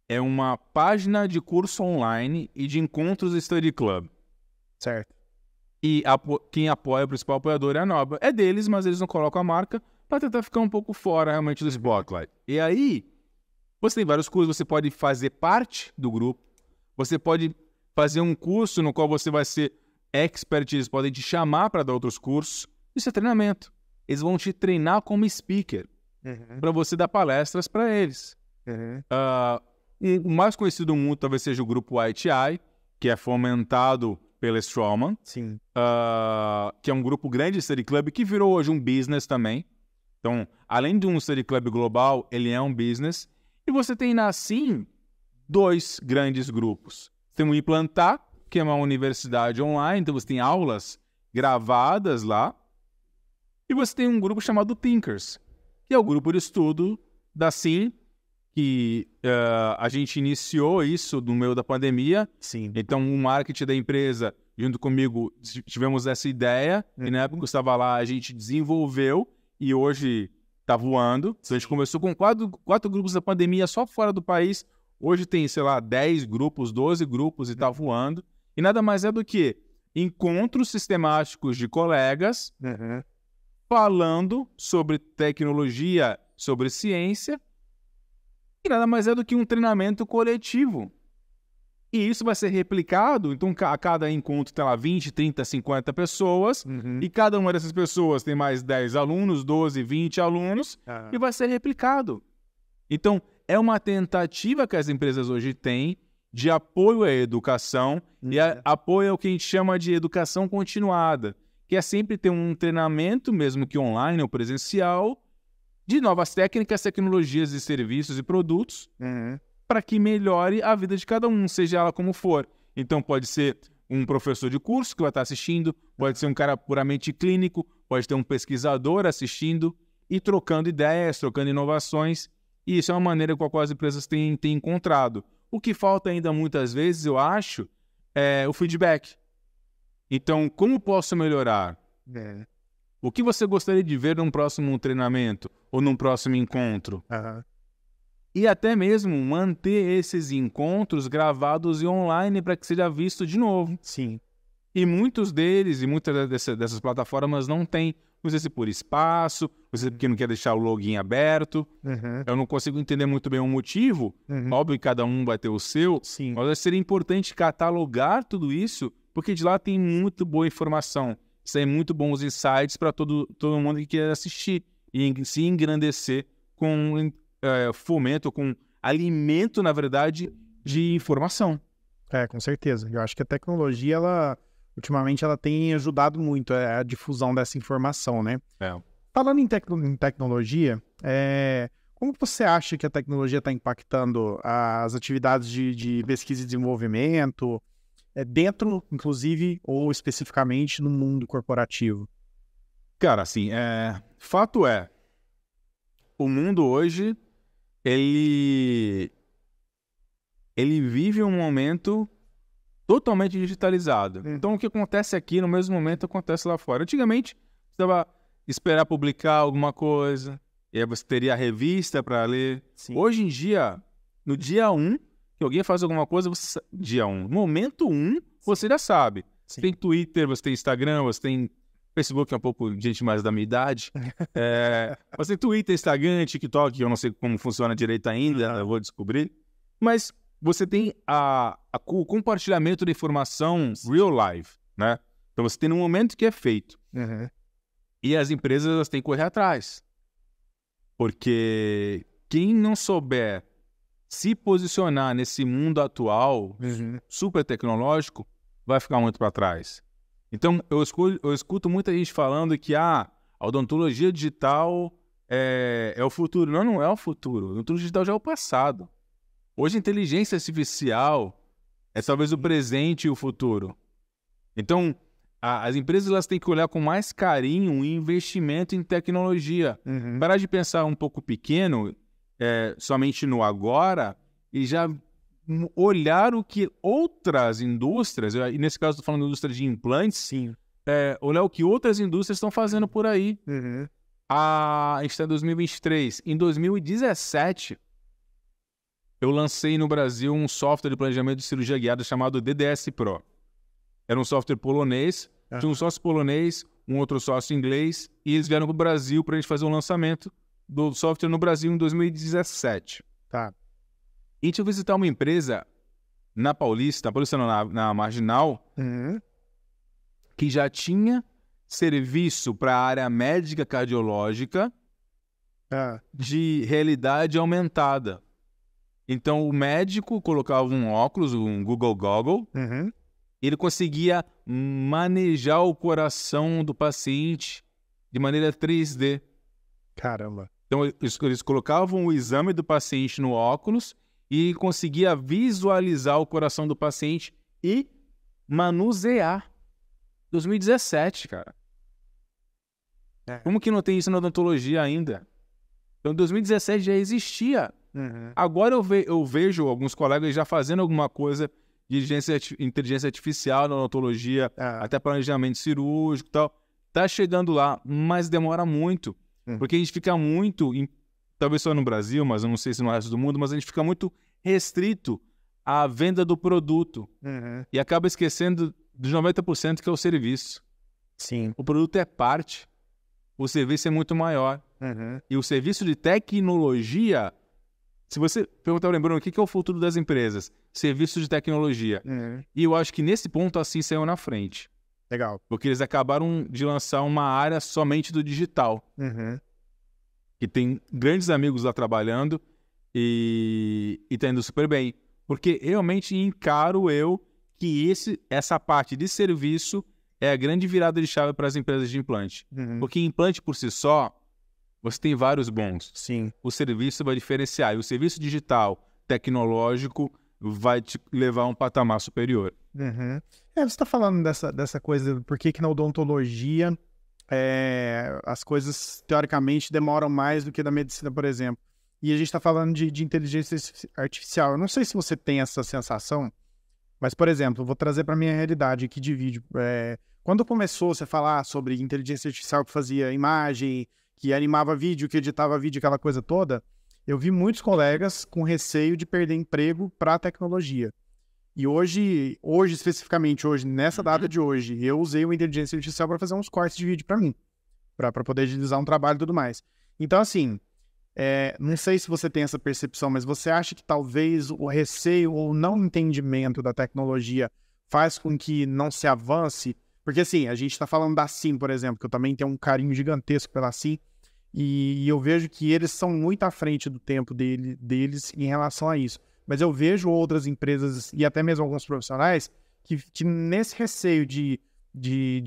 É uma página de curso online e de encontros study club. Certo. E quem apoia, o principal apoiador é a Nobel. É deles, mas eles não colocam a marca para tentar ficar um pouco fora realmente do spotlight. E aí, você tem vários cursos, você pode fazer parte do grupo, você pode fazer um curso no qual você vai ser expert, eles podem te chamar para dar outros cursos. Isso é treinamento. Eles vão te treinar como speaker para você dar palestras para eles. O mais conhecido do mundo talvez seja o grupo ITI, que é fomentado pela Strawman. Sim. Que é um grupo grande de study club que virou hoje um business também. Então, além de um study club global, ele é um business. E você tem, assim, 2 grandes grupos. Tem o Implantar, que é uma universidade online, então você tem aulas gravadas lá. E você tem um grupo chamado Thinkers, que é o grupo de estudo da SIM, que a gente iniciou isso no meio da pandemia. Sim. Então, o marketing da empresa, junto comigo, tivemos essa ideia. E na época que eu estava lá, a gente desenvolveu e hoje está voando. Então, a gente começou com 4 grupos da pandemia só fora do país. Hoje tem, sei lá, 10 grupos, 12 grupos e está voando. E nada mais é do que encontros sistemáticos de colegas falando sobre tecnologia, sobre ciência. E nada mais é do que um treinamento coletivo. E isso vai ser replicado, então a cada encontro tem lá 20, 30, 50 pessoas, e cada uma dessas pessoas tem mais 10 alunos, 12, 20 alunos, e vai ser replicado. Então, é uma tentativa que as empresas hoje têm de apoio à educação, e apoio ao que a gente chama de educação continuada, que é sempre ter um treinamento, mesmo que online ou presencial, de novas técnicas, tecnologias e serviços e produtos para que melhore a vida de cada um, seja ela como for. Então pode ser um professor de curso que vai estar assistindo, pode ser um cara puramente clínico, pode ter um pesquisador assistindo e trocando ideias, trocando inovações. E isso é uma maneira com a qual as empresas têm encontrado. O que falta ainda muitas vezes, eu acho, é o feedback. Então, como posso melhorar? O que você gostaria de ver num próximo treinamento ou num próximo encontro? E até mesmo manter esses encontros gravados e online para que seja visto de novo. Sim. E muitos deles, e muitas dessas plataformas não têm, não sei se por espaço, não sei porque não quer deixar o login aberto. Eu não consigo entender muito bem o motivo. Óbvio que cada um vai ter o seu. Sim. Mas seria importante catalogar tudo isso, porque de lá tem muito boa informação. Tem muito bons insights para todo mundo que quer assistir e se engrandecer com fomento, com alimento, na verdade, de informação. Com certeza. Eu acho que a tecnologia, ultimamente, ela tem ajudado muito a difusão dessa informação, né? Falando em tecnologia, como você acha que a tecnologia está impactando as atividades de pesquisa e desenvolvimento, dentro, inclusive, ou especificamente no mundo corporativo? Cara, assim, fato é, o mundo hoje, ele vive um momento totalmente digitalizado. Então, o que acontece aqui, no mesmo momento, acontece lá fora. Antigamente, você precisava esperar publicar alguma coisa, e aí você teria a revista para ler. Sim. Hoje em dia, no dia 1, que alguém faz alguma coisa, momento 1, você já sabe. Sim. Você tem Twitter, você tem Instagram, você tem Facebook, que é um pouco de gente mais da minha idade. Você tem Twitter, Instagram, TikTok, que eu não sei como funciona direito ainda, eu vou descobrir. Mas você tem o compartilhamento de informação real life, né? Então você tem no momento que é feito. E as empresas elas têm que correr atrás. Porque quem não souber se posicionar nesse mundo atual, super tecnológico, vai ficar muito para trás. Então, eu escuto muita gente falando que a odontologia digital é o futuro. Não é o futuro. A odontologia digital já é o passado. Hoje, a inteligência artificial é talvez o presente e o futuro. Então, as empresas elas têm que olhar com mais carinho e investimento em tecnologia. Parar de pensar um pouco pequeno, somente no agora, e já olhar o que outras indústrias, e nesse caso estou falando da indústria de implantes, Sim. olhar o que outras indústrias estão fazendo por aí. Uhum. A gente está em 2023. Em 2017, eu lancei no Brasil um software de planejamento de cirurgia guiada chamado DDS Pro. Era um software polonês, tinha um sócio polonês, um outro sócio inglês, e eles vieram para o Brasil para a gente fazer o lançamento do software no Brasil em 2017. Tá. E a gente foi visitar uma empresa na Paulista não, na Marginal, que já tinha serviço para a área médica cardiológica de realidade aumentada. Então, o médico colocava um óculos, um Google Goggle, e ele conseguia manejar o coração do paciente de maneira 3D. Caramba. Então, eles colocavam o exame do paciente no óculos e conseguia visualizar o coração do paciente e manusear. 2017, cara. Como que não tem isso na odontologia ainda? Então, em 2017 já existia. Agora eu vejo alguns colegas já fazendo alguma coisa de inteligência artificial na odontologia, até planejamento cirúrgico e tal. Tá chegando lá, mas demora muito. Porque a gente fica muito, talvez só no Brasil, mas eu não sei se no resto do mundo, mas a gente fica muito restrito à venda do produto. E acaba esquecendo dos 90% que é o serviço. Sim. O produto é parte, o serviço é muito maior. E o serviço de tecnologia, se você perguntar, lembrando, o que é o futuro das empresas? Serviço de tecnologia. E eu acho que nesse ponto assim saiu na frente. Legal. Porque eles acabaram de lançar uma área somente do digital. Que tem grandes amigos lá trabalhando e tá indo super bem. Porque realmente encaro eu que essa parte de serviço é a grande virada de chave para as empresas de implante. Porque implante por si só, você tem vários bons. Sim. O serviço vai diferenciar. E o serviço digital, tecnológico, vai te levar a um patamar superior. Você está falando dessa coisa, por que na odontologia as coisas, teoricamente, demoram mais do que na medicina, por exemplo. E a gente está falando de inteligência artificial. Eu não sei se você tem essa sensação, mas, por exemplo, eu vou trazer para a minha realidade aqui de vídeo. Quando começou você a falar sobre inteligência artificial que fazia imagem, que animava vídeo, que editava vídeo, aquela coisa toda, eu vi muitos colegas com receio de perder emprego para a tecnologia. E hoje, especificamente hoje, nessa data de hoje, eu usei uma inteligência artificial para fazer uns cortes de vídeo para mim, para poder agilizar um trabalho e tudo mais. Então, assim, não sei se você tem essa percepção, mas você acha que talvez o receio ou não entendimento da tecnologia faz com que não se avance? Porque, assim, a gente está falando da SIM, por exemplo, que eu também tenho um carinho gigantesco pela SIM, e eu vejo que eles são muito à frente do tempo deles em relação a isso. Mas eu vejo outras empresas e até mesmo alguns profissionais que nesse receio de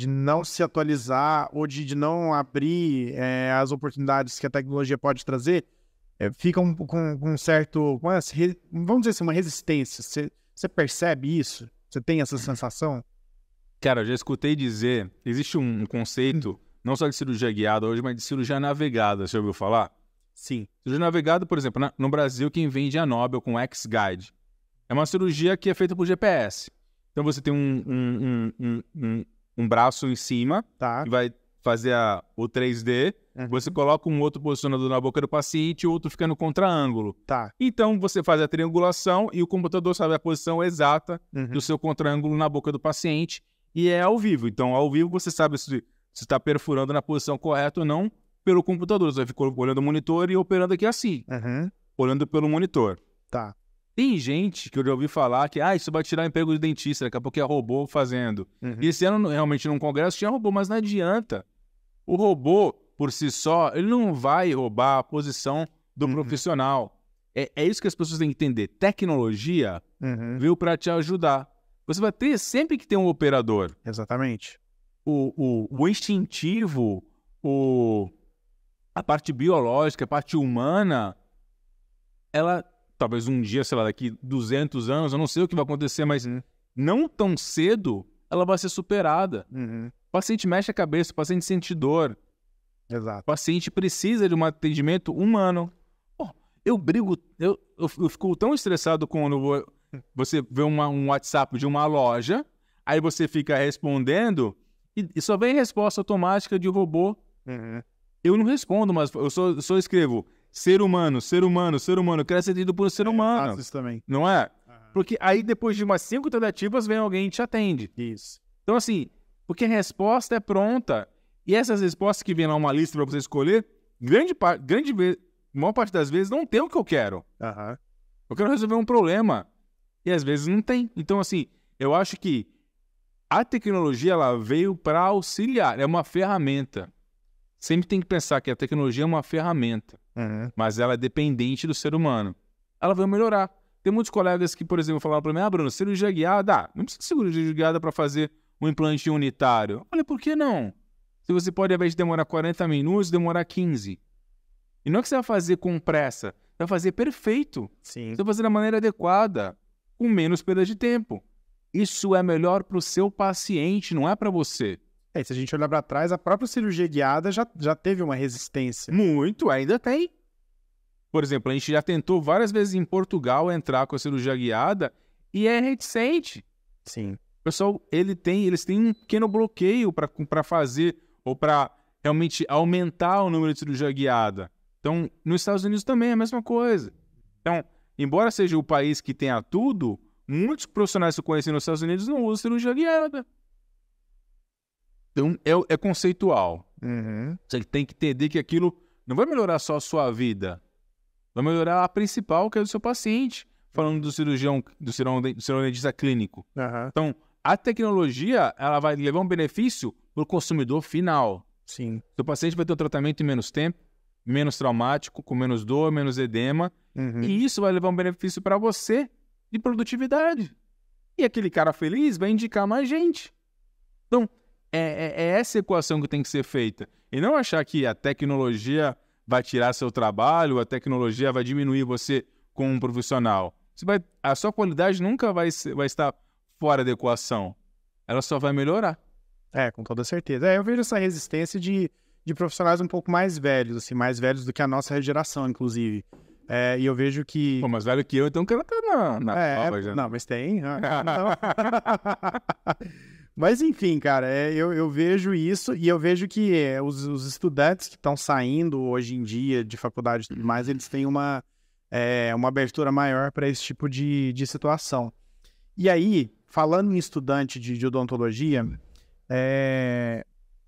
não se atualizar ou de não abrir as oportunidades que a tecnologia pode trazer, ficam com um certo, vamos dizer assim, uma resistência. Você percebe isso? Você tem essa sensação? Cara, eu já escutei dizer, existe um conceito, não só de cirurgia guiada hoje, mas de cirurgia navegada, você já ouviu falar? Sim. Cirurgia navegada, por exemplo, no Brasil, quem vende é a Nobel com X-Guide. É uma cirurgia que é feita por GPS. Então você tem um braço em cima, que vai fazer o 3D, você coloca um outro posicionador na boca do paciente e o outro fica no contra-ângulo. Então você faz a triangulação e o computador sabe a posição exata do seu contra-ângulo na boca do paciente e é ao vivo. Então, ao vivo você sabe se está perfurando na posição correta ou não pelo computador. Você vai ficar olhando o monitor e operando aqui assim, olhando pelo monitor. Tem gente que eu já ouvi falar que isso vai tirar o emprego de dentista, daqui a pouco é robô fazendo. E esse ano, realmente, num congresso tinha robô, mas não adianta. O robô, por si só, ele não vai roubar a posição do profissional. É isso que as pessoas têm que entender. Tecnologia veio para te ajudar. Você vai ter sempre que ter um operador. Exatamente. O instintivo, a parte biológica, a parte humana, ela... Talvez um dia, sei lá, daqui 200 anos, eu não sei o que vai acontecer, mas não tão cedo, ela vai ser superada. O paciente mexe a cabeça, o paciente sente dor. Exato. O paciente precisa de um atendimento humano. Eu brigo, eu fico tão estressado quando você vê um WhatsApp de uma loja, aí você fica respondendo e só vem resposta automática de robô. Eu não respondo, mas eu só escrevo ser humano, eu quero ser atendido por um ser humano. Faço isso também. Não é? Porque aí depois de umas 5 tentativas vem alguém e te atende. Isso. Então assim, porque a resposta é pronta. E essas respostas que vem lá uma lista para você escolher, maior parte das vezes não tem o que eu quero. Eu quero resolver um problema. E às vezes não tem. Então assim, eu acho que a tecnologia ela veio para auxiliar, é uma ferramenta. Sempre tem que pensar que a tecnologia é uma ferramenta, mas ela é dependente do ser humano. Ela vai melhorar. Tem muitos colegas que, por exemplo, falaram para mim, Bruno, cirurgia guiada, não precisa de cirurgia guiada para fazer um implante unitário. Eu falei, por que não? Se você pode, ao invés de demorar 40 minutos, demorar 15. E não é que você vai fazer com pressa, você vai fazer perfeito. Sim. Você vai fazer da maneira adequada, com menos perda de tempo. Isso é melhor para o seu paciente, não é para você. Se a gente olhar para trás, a própria cirurgia guiada já teve uma resistência. Muito, ainda tem. Por exemplo, a gente já tentou várias vezes em Portugal entrar com a cirurgia guiada e é reticente. Sim. O pessoal, eles têm um pequeno bloqueio para fazer ou para realmente aumentar o número de cirurgia guiada. Então, nos Estados Unidos também é a mesma coisa. Então, embora seja o país que tenha tudo, muitos profissionais que eu conheci nos Estados Unidos não usam cirurgia guiada. Então, é conceitual. Você tem que entender que aquilo não vai melhorar só a sua vida. Vai melhorar a principal, que é do seu paciente. Falando do cirurgião, do cirurgião clínico. Então, a tecnologia, ela vai levar um benefício para o consumidor final. Sim. Seu paciente vai ter um tratamento em menos tempo, menos traumático, com menos dor, menos edema. E isso vai levar um benefício para você de produtividade. E aquele cara feliz vai indicar mais gente. Então, é essa equação que tem que ser feita. E não achar que a tecnologia vai tirar seu trabalho, a tecnologia vai diminuir você como um profissional. A sua qualidade nunca vai estar fora da equação. Ela só vai melhorar. Com toda certeza. Eu vejo essa resistência de profissionais um pouco mais velhos, assim, mais velhos do que a nossa geração, inclusive. E eu vejo que... Pô, mais velho que eu, então o cara tá na prova já. Não, mas tem. Mas enfim, cara, eu vejo isso e eu vejo que os estudantes que estão saindo hoje em dia de faculdade e tudo mais, eles têm uma abertura maior para esse tipo de situação. E aí, falando em estudante de odontologia,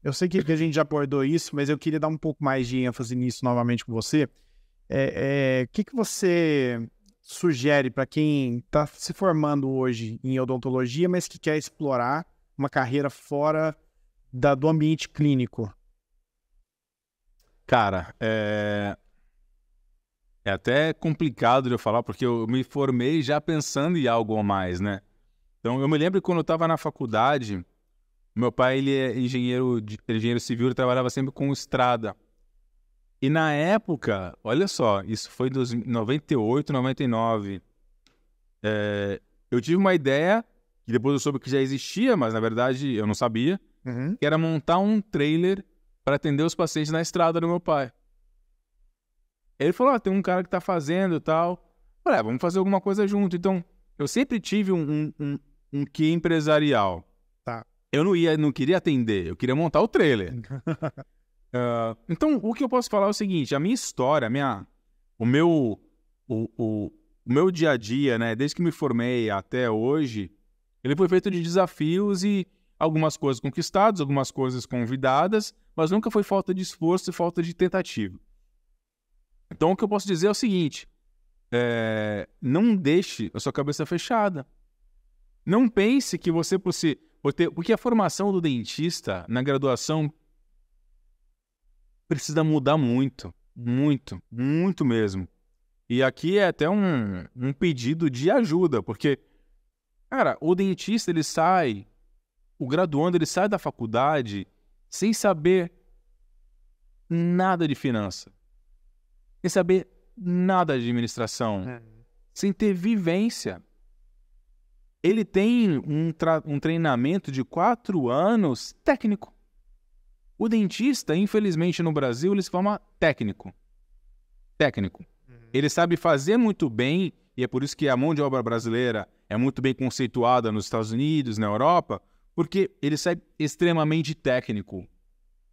eu sei que a gente já abordou isso, mas eu queria dar um pouco mais de ênfase nisso novamente com você. O que você sugere para quem está se formando hoje em odontologia, mas que quer explorar uma carreira fora do ambiente clínico? Cara, é até complicado de eu falar, porque eu me formei já pensando em algo a mais, né? Então, eu me lembro que quando eu estava na faculdade, meu pai, ele é engenheiro civil, ele trabalhava sempre com estrada. E na época, olha só, isso foi em 98, 99, eu tive uma ideia, que depois eu soube que já existia, mas na verdade eu não sabia, que era montar um trailer para atender os pacientes na estrada do meu pai. Ele falou, tem um cara que tá fazendo e tal. Eu falei, vamos fazer alguma coisa junto. Então, eu sempre tive um quê empresarial. Tá. Eu não queria atender, eu queria montar o trailer. Então, o que eu posso falar é o seguinte, a minha história, o meu dia a dia, né, desde que me formei até hoje, ele foi feito de desafios e algumas coisas conquistadas, algumas coisas convidadas, mas nunca foi falta de esforço e falta de tentativa. Então, o que eu posso dizer é o seguinte, não deixe a sua cabeça fechada. Não pense que você, porque a formação do dentista na graduação precisa mudar muito, muito, muito mesmo. E aqui é até um pedido de ajuda, porque, cara, o dentista, o graduando, ele sai da faculdade sem saber nada de finança, sem saber nada de administração, sem ter vivência. Ele tem um treinamento de 4 anos técnico. O dentista, infelizmente, no Brasil, ele se forma técnico. Ele sabe fazer muito bem e é por isso que a mão de obra brasileira é muito bem conceituada nos Estados Unidos, na Europa, porque ele sai extremamente técnico,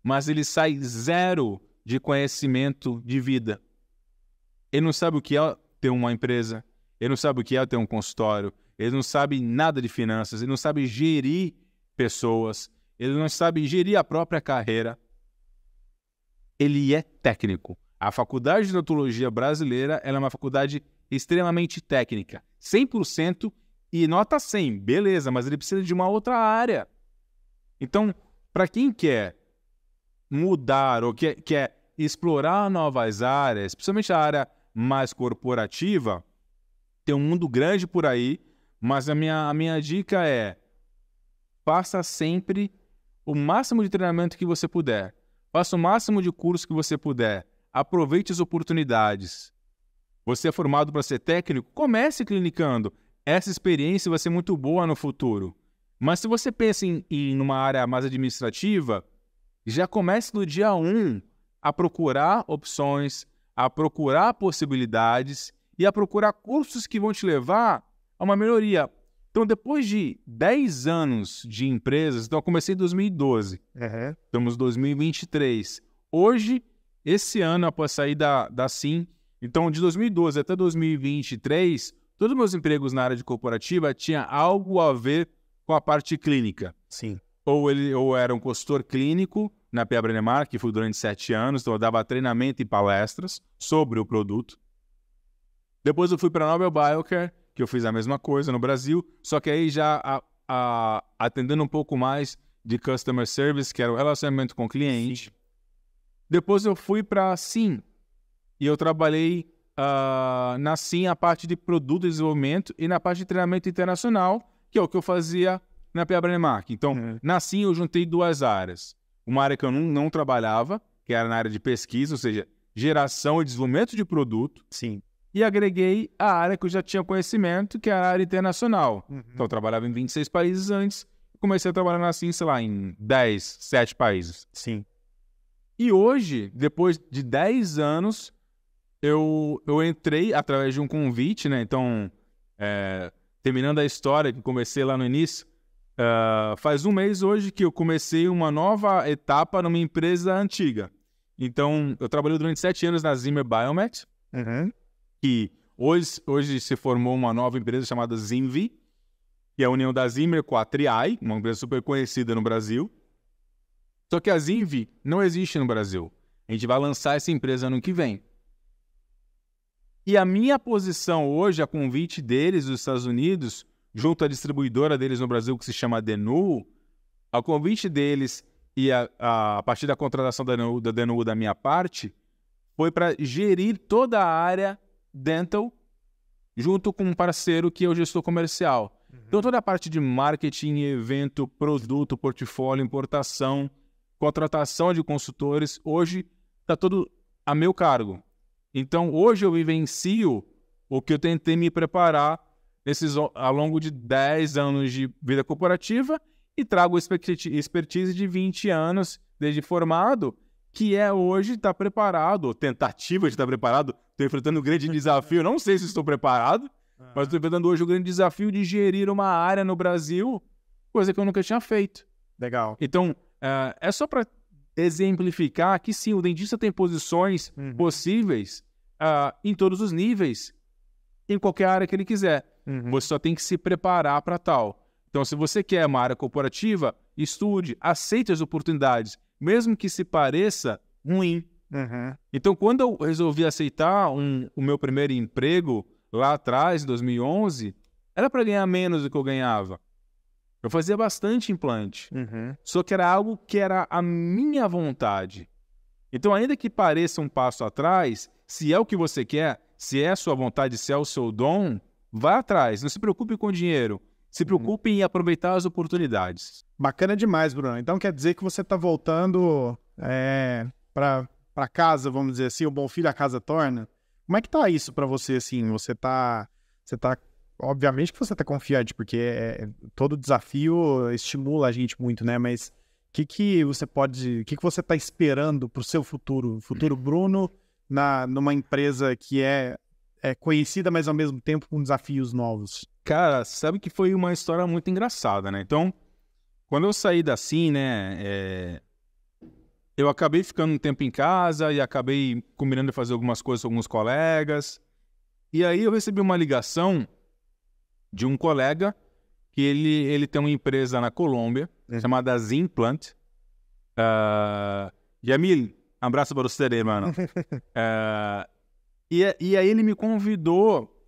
mas ele sai zero de conhecimento de vida. Ele não sabe o que é ter uma empresa, ele não sabe o que é ter um consultório, ele não sabe nada de finanças, ele não sabe gerir pessoas, ele não sabe gerir a própria carreira. Ele é técnico. A Faculdade de Odontologia Brasileira ela é uma faculdade extremamente técnica, 100% e nota 100, beleza, mas ele precisa de uma outra área. Então, para quem quer mudar ou quer explorar novas áreas, principalmente a área mais corporativa, tem um mundo grande por aí, mas a minha dica é: faça sempre o máximo de treinamento que você puder, faça o máximo de curso que você puder, aproveite as oportunidades. Você é formado para ser técnico? Comece clinicando. Essa experiência vai ser muito boa no futuro. Mas se você pensa em uma área mais administrativa, já comece no dia 1 a procurar opções, a procurar possibilidades e a procurar cursos que vão te levar a uma melhoria. Então, depois de 10 anos de empresas, então eu comecei em 2012, estamos em 2023. Hoje, esse ano, após sair da SIM, então de 2012 até 2023, todos os meus empregos na área de corporativa tinham algo a ver com a parte clínica. Sim. Ou era um consultor clínico na PA Brenemar, que fui durante 7 anos, então eu dava treinamento e palestras sobre o produto. Depois eu fui para a Nobel Biocare, que eu fiz a mesma coisa no Brasil, só que aí já atendendo um pouco mais de customer service, que era o relacionamento com o cliente. Sim. Depois eu fui para a SIM, e eu trabalhei na SIM a parte de produto e desenvolvimento e na parte de treinamento internacional, que é o que eu fazia na PA Brenemar. Então, na SIM eu juntei 2 áreas. Uma área que eu não trabalhava, que era na área de pesquisa, ou seja, geração e desenvolvimento de produto. Sim. E agreguei a área que eu já tinha conhecimento, que é a área internacional. Então, eu trabalhava em 26 países antes, comecei a trabalhar na SIM, sei lá, em 7 países. Sim. E hoje, depois de 10 anos, eu entrei através de um convite, né? Então, terminando a história que comecei lá no início, faz um mês hoje que eu comecei uma nova etapa numa empresa antiga. Então, eu trabalhei durante 7 anos na Zimmer Biomet, que hoje se formou uma nova empresa chamada Zinvi, que é a união da Zimmer com a Triai, uma empresa super conhecida no Brasil. Só que a Zinvi não existe no Brasil. A gente vai lançar essa empresa ano que vem. E a minha posição hoje, a convite deles dos Estados Unidos, junto à distribuidora deles no Brasil, que se chama Denu, a convite deles e a partir da contratação da Denu da minha parte, foi para gerir toda a área dental junto com um parceiro que é o gestor comercial. Então toda a parte de marketing, evento, produto, portfólio, importação, contratação de consultores, hoje está tudo a meu cargo. Então hoje eu vivencio o que eu tentei me preparar ao longo de 10 anos de vida corporativa e trago expertise de 20 anos desde formado, que é hoje estar preparado, ou tentativa de estar preparado. Estou enfrentando um grande desafio, não sei se estou preparado, mas estou enfrentando hoje o grande desafio de gerir uma área no Brasil, coisa que eu nunca tinha feito. Legal. Então, é só para exemplificar que sim, o dentista tem posições possíveis em todos os níveis, em qualquer área que ele quiser. Você só tem que se preparar para tal. Então, se você quer uma área corporativa, estude, aceite as oportunidades, mesmo que se pareça ruim. Então, quando eu resolvi aceitar o meu primeiro emprego lá atrás, em 2011, era para ganhar menos do que eu ganhava. Eu fazia bastante implante. Só que era algo que era a minha vontade. Então, ainda que pareça um passo atrás, se é o que você quer, se é a sua vontade, se é o seu dom, vá atrás. Não se preocupe com o dinheiro. Se preocupe em aproveitar as oportunidades. Bacana demais, Bruno. Então quer dizer que você está voltando para casa, vamos dizer assim, o bom filho a casa torna. Como é que tá isso para você, assim? Você tá, obviamente que você tá confiante, porque todo desafio estimula a gente muito, né? Mas o que você tá esperando pro seu futuro? Futuro Bruno numa empresa que é conhecida, mas ao mesmo tempo com desafios novos? Cara, sabe que foi uma história muito engraçada, né? Então, quando eu saí da Sim, né, eu acabei ficando um tempo em casa e acabei combinando de fazer algumas coisas com alguns colegas. E aí eu recebi uma ligação de um colega que ele tem uma empresa na Colômbia chamada Zimplant. Jamil, abraço para você aí, mano. E aí ele me convidou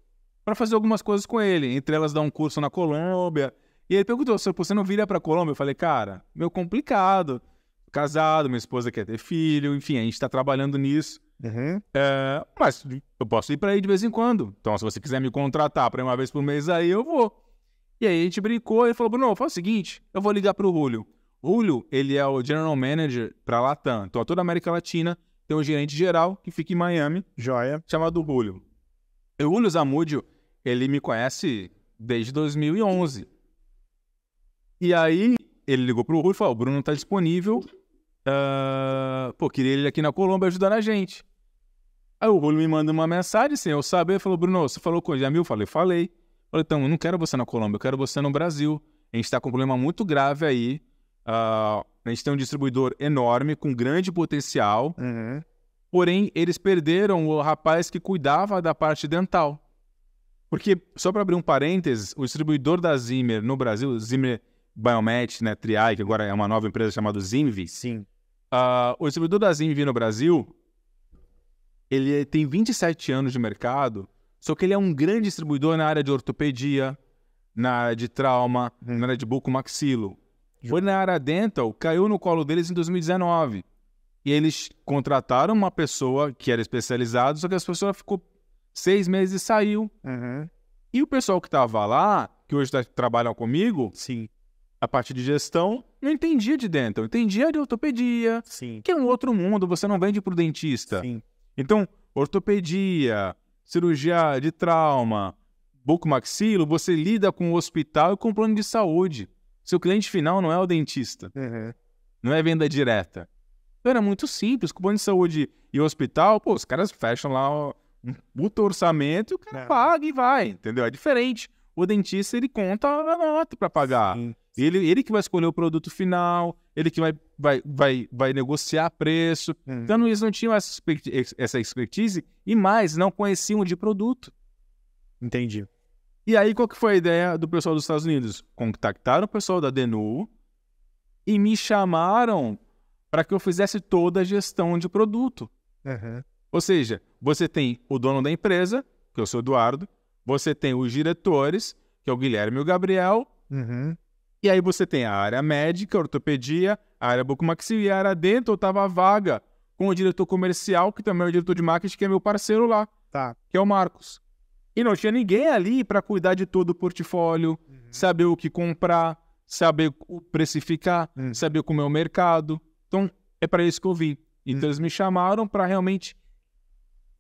para fazer algumas coisas com ele, entre elas dar um curso na Colômbia. E ele perguntou, se você não viria para a Colômbia? Eu falei, cara, meio complicado. Casado, minha esposa quer ter filho, enfim, a gente está trabalhando nisso. Mas eu posso ir para aí de vez em quando. Então, se você quiser me contratar para uma vez por mês aí, eu vou. E aí a gente brincou e ele falou, Bruno, faz o seguinte, eu vou ligar pro Julio. Julio, ele é o General Manager para Latam. Então, a toda a América Latina tem um gerente geral que fica em Miami, Joia. chamado Julio. E o Julio Zamudio, ele me conhece desde 2011. E aí, ele ligou pro Julio e falou, o Bruno tá disponível, queria ele aqui na Colômbia ajudando a gente. Aí o Julio me manda uma mensagem, sem eu saber, ele falou, Bruno, você falou com o Jamil? Falei, falei, então, eu não quero você na Colômbia, eu quero você no Brasil. A gente tá com um problema muito grave aí. A gente tem um distribuidor enorme, com grande potencial. Porém, eles perderam o rapaz que cuidava da parte dental. Porque, só para abrir um parênteses, o distribuidor da Zimmer no Brasil, Zimmer Biomet, né, Triai, que agora é uma nova empresa chamada Zimvi. Sim. O distribuidor da Zimvi no Brasil, ele tem 27 anos de mercado, só que ele é um grande distribuidor na área de ortopedia, na área de trauma, na área de bucomaxilo. Foi na área dental, caiu no colo deles em 2019. E eles contrataram uma pessoa que era especializada, só que essa pessoa ficou 6 meses e saiu. E o pessoal que estava lá, que hoje trabalham comigo, Sim. a parte de gestão, não entendia de dental, entendia de ortopedia, Sim. que é um outro mundo, você não vende pro dentista. Sim. Então, ortopedia, cirurgia de trauma, bucomaxilo, você lida com o hospital e com o plano de saúde. Seu cliente final não é o dentista. Não é venda direta. Então, era muito simples. Com o plano de saúde e o hospital, os caras fecham lá um puto orçamento e o cara paga e vai, entendeu? É diferente. O dentista, ele conta a nota para pagar. Sim. Ele que vai escolher o produto final, ele que vai negociar preço. Então, eles não tinham essa expertise e mais, não conheciam de produto. Entendi. E aí, qual que foi a ideia do pessoal dos Estados Unidos? Contactaram o pessoal da Denu e me chamaram para que eu fizesse toda a gestão de produto. Ou seja, você tem o dono da empresa, que eu sou o Eduardo, você tem os diretores, que é o Guilherme e o Gabriel, e aí você tem a área médica, ortopedia, a área bucomaxilo e a área dental estava vaga com o diretor comercial, que também é o diretor de marketing, que é meu parceiro lá, que é o Marcos. E não tinha ninguém ali para cuidar de todo o portfólio, saber o que comprar, saber precificar, saber como é o mercado. Então, é para isso que eu vim. Então, eles me chamaram para realmente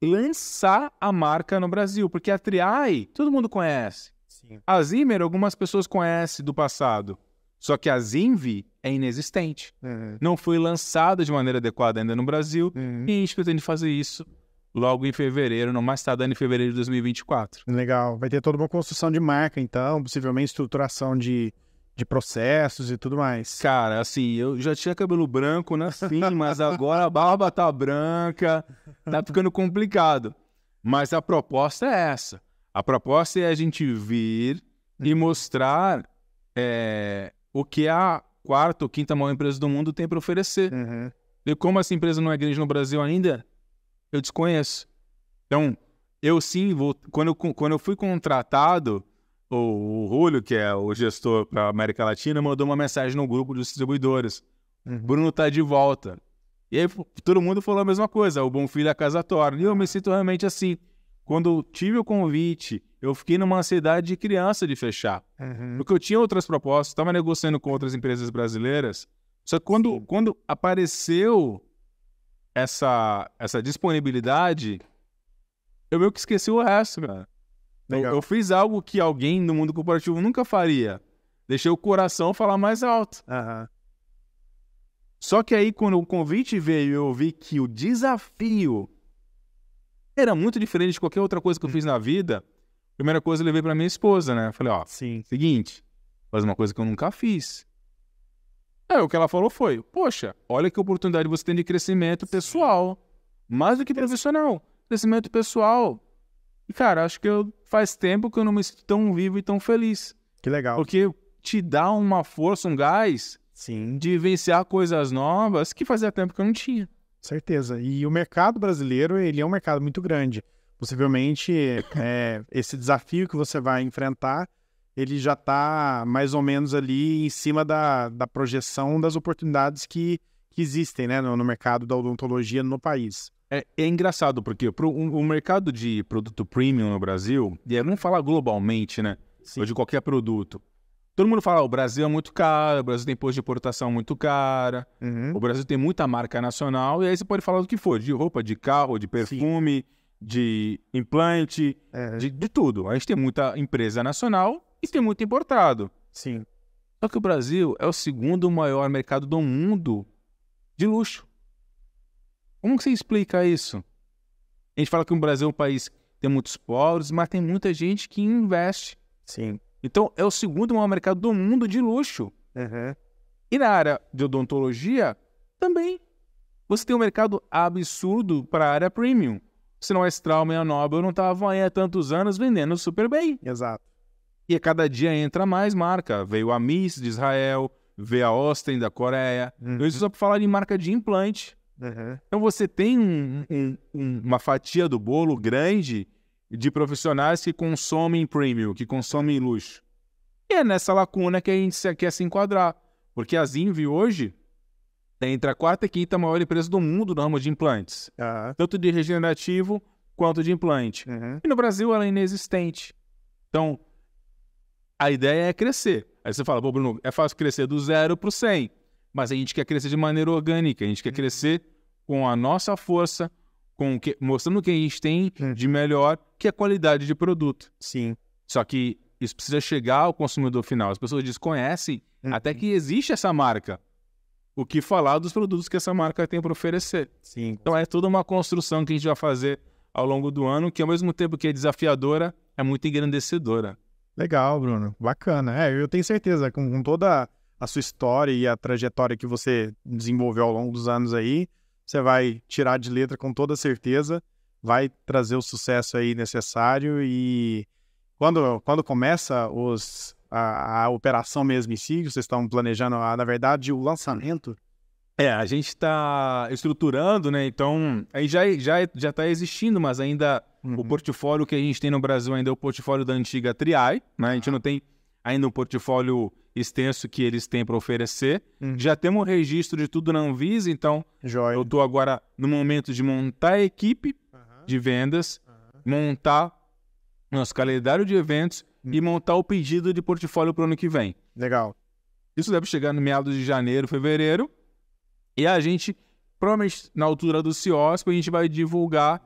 lançar a marca no Brasil. Porque a Triai, todo mundo conhece. Sim. A Zimmer, algumas pessoas conhecem do passado. Só que a Zimvi é inexistente. Não foi lançada de maneira adequada ainda no Brasil. E a gente pretende fazer isso logo em fevereiro, não mais tardando em fevereiro de 2024. Legal. Vai ter toda uma construção de marca, então, possivelmente estruturação de processos e tudo mais. Cara, assim, eu já tinha cabelo branco, né? Sim, mas agora a barba tá branca, tá ficando complicado. Mas a proposta é essa. A proposta é a gente vir e mostrar o que a quarta ou quinta maior empresa do mundo tem para oferecer. E como essa empresa não é grande no Brasil ainda, eu desconheço. Então, eu sim vou... Quando eu fui contratado, o Julio, que é o gestor para a América Latina, mandou uma mensagem no grupo dos distribuidores. Bruno tá de volta. E aí todo mundo falou a mesma coisa, o bom filho a casa torna. E eu me sinto realmente assim. Quando eu tive o convite, eu fiquei numa ansiedade de criança de fechar. Porque eu tinha outras propostas, estava negociando com outras empresas brasileiras. Só que quando apareceu essa disponibilidade, eu meio que esqueci o resto, cara. Eu fiz algo que alguém no mundo corporativo nunca faria. Deixei o coração falar mais alto. Só que aí, quando o convite veio, eu vi que o desafio é era muito diferente de qualquer outra coisa que eu fiz na vida. Primeira coisa eu levei pra minha esposa, né? Falei, ó, seguinte, faz uma coisa que eu nunca fiz. Aí o que ela falou foi, poxa, olha que oportunidade você tem de crescimento pessoal. Mais do que profissional. Crescimento pessoal. E, cara, acho que faz tempo que eu não me sinto tão vivo e tão feliz. Que legal. Porque te dá uma força, um gás de vivenciar coisas novas que fazia tempo que eu não tinha. Certeza. E o mercado brasileiro, ele é um mercado muito grande. Possivelmente, esse desafio que você vai enfrentar, ele já está mais ou menos ali em cima da projeção das oportunidades que existem, né, no mercado da odontologia no país. É engraçado, porque o mercado de produto premium no Brasil, e vamos falar globalmente, né? Sim. Ou de qualquer produto. Todo mundo fala, o Brasil é muito caro, o Brasil tem imposto de importação muito cara, o Brasil tem muita marca nacional, e aí você pode falar do que for, de roupa, de carro, de perfume, de implante, de tudo. A gente tem muita empresa nacional e tem muito importado. Sim. Só que o Brasil é o segundo maior mercado do mundo de luxo. Como que você explica isso? A gente fala que o Brasil é um país que tem muitos pobres, mas tem muita gente que investe. Sim. Então, é o segundo maior mercado do mundo de luxo. E na área de odontologia, também. Você tem um mercado absurdo para a área premium. Se não é Straumann e a Nobel não estavam aí há tantos anos vendendo super bem. Exato. E a cada dia entra mais marca. Veio a Miss de Israel, veio a Austin da Coreia. Isso só para falar de marca de implante. Então você tem uma fatia do bolo grande de profissionais que consomem premium, que consomem luxo. E é nessa lacuna que a gente quer se enquadrar. Porque a Zinvi hoje é entre a quarta e quinta maior empresa do mundo no ramo de implantes. Tanto de regenerativo quanto de implante. E no Brasil ela é inexistente. Então, a ideia é crescer. Aí você fala, pô, Bruno, é fácil crescer do 0 para o 100. Mas a gente quer crescer de maneira orgânica. A gente quer crescer com a nossa força, mostrando o que a gente tem de melhor, que é a qualidade de produto. Sim. Só que isso precisa chegar ao consumidor final. As pessoas desconhecem até que existe essa marca. O que falar dos produtos que essa marca tem para oferecer. Sim. Então é toda uma construção que a gente vai fazer ao longo do ano, que ao mesmo tempo que é desafiadora, é muito engrandecedora. Legal, Bruno. Bacana. Eu tenho certeza, com toda a sua história e a trajetória que você desenvolveu ao longo dos anos aí, você vai tirar de letra com toda certeza, vai trazer o sucesso aí necessário e quando começa a operação mesmo em si, vocês estão planejando, na verdade, o lançamento? A gente está estruturando, né? Então, aí já está existindo, mas ainda o portfólio que a gente tem no Brasil ainda é o portfólio da antiga Triai, né? A gente não tem ainda um portfólio extenso que eles têm para oferecer. Já temos o registro de tudo na Anvisa, então eu estou agora no momento de montar a equipe de vendas, montar nosso calendário de eventos e montar o pedido de portfólio para o ano que vem. Legal. Isso deve chegar no meados de janeiro, fevereiro. E a gente, provavelmente na altura do CIOSP, a gente vai divulgar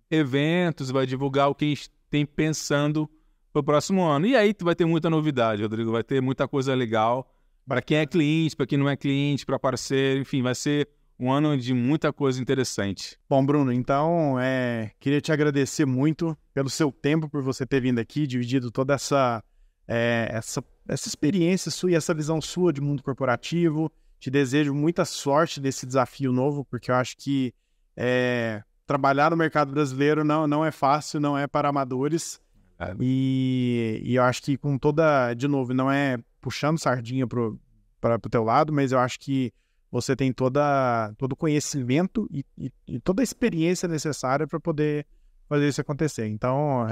eventos, vai divulgar o que a gente tem pensando para o próximo ano. E aí vai ter muita novidade, Rodrigo, vai ter muita coisa legal para quem é cliente, para quem não é cliente, para parceiro, enfim, vai ser um ano de muita coisa interessante. Bom, Bruno, então, queria te agradecer muito pelo seu tempo, por você ter vindo aqui, dividido toda essa experiência sua e essa visão sua de mundo corporativo. Te desejo muita sorte nesse desafio novo, porque eu acho que trabalhar no mercado brasileiro não é fácil, não é para amadores. E eu acho que com toda, de novo, não é puxando sardinha para o teu lado, mas eu acho que você tem todo o conhecimento e toda a experiência necessária para poder fazer isso acontecer. Então,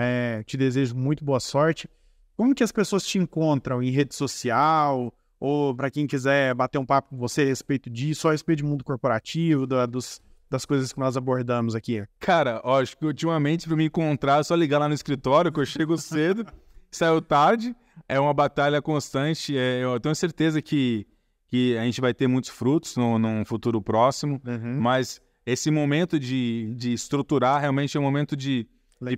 te desejo muito boa sorte. Como que as pessoas te encontram em rede social, ou para quem quiser bater um papo com você a respeito disso, a respeito de mundo corporativo, das coisas que nós abordamos aqui? Cara, acho que ultimamente para me encontrar é só ligar lá no escritório, que eu chego cedo, saio tarde, é uma batalha constante. Eu tenho certeza que a gente vai ter muitos frutos num futuro próximo, mas esse momento de estruturar realmente é um momento de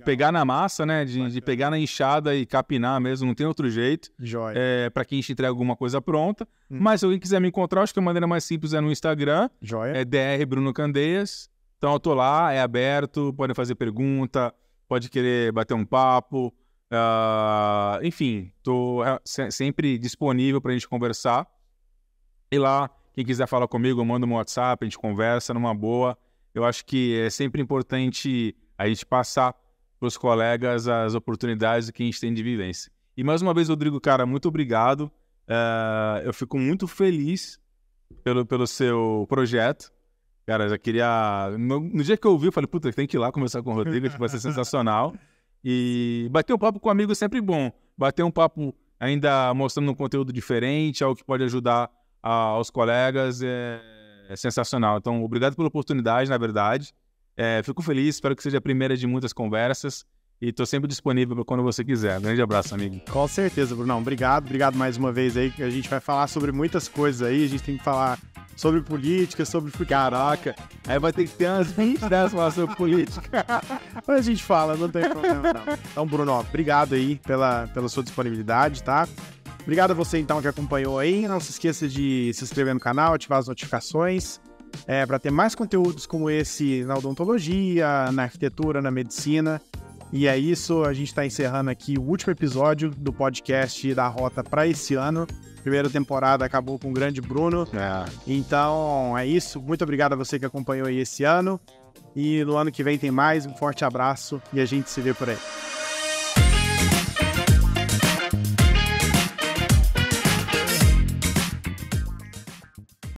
pegar na massa, né? De pegar na enxada e capinar mesmo, não tem outro jeito. Para que a gente entregue alguma coisa pronta. Mas se alguém quiser me encontrar, acho que a maneira mais simples é no Instagram. Joia. É DR Bruno Candeias. Então eu tô lá, é aberto, podem fazer pergunta, pode querer bater um papo, enfim, tô sempre disponível pra gente conversar. E lá, quem quiser falar comigo, manda um WhatsApp, a gente conversa numa boa. Eu acho que é sempre importante a gente passar para os colegas as oportunidades que a gente tem de vivência. E mais uma vez, Rodrigo, cara, muito obrigado. Eu fico muito feliz pelo seu projeto. Cara, eu já queria... No dia que eu ouvi, eu falei, puta, tem que ir lá conversar com o Rodrigo, acho que vai ser sensacional. E bater um papo com um amigo é sempre bom. Bater um papo ainda mostrando um conteúdo diferente, algo que pode ajudar aos colegas, é sensacional. Então, obrigado pela oportunidade, na verdade. Fico feliz, espero que seja a primeira de muitas conversas. E estou sempre disponível para quando você quiser. Grande abraço, amigo. Com certeza, Brunão. Obrigado mais uma vez aí, que a gente vai falar sobre muitas coisas aí. A gente tem que falar sobre política, sobre futebol. Caraca, aí vai ter que ter umas 20 dessas falar sobre política. Mas a gente fala, não tem problema não. Então, Bruno, obrigado aí pela sua disponibilidade, tá? Obrigado a você, então, que acompanhou aí. Não se esqueça de se inscrever no canal, ativar as notificações, para ter mais conteúdos como esse na odontologia, na arquitetura, na medicina. E é isso, a gente está encerrando aqui o último episódio do podcast da Rota para esse ano. Primeira temporada acabou com o grande Bruno. Então, é isso. Muito obrigado a você que acompanhou aí esse ano. E no ano que vem tem mais. Um forte abraço e a gente se vê por aí.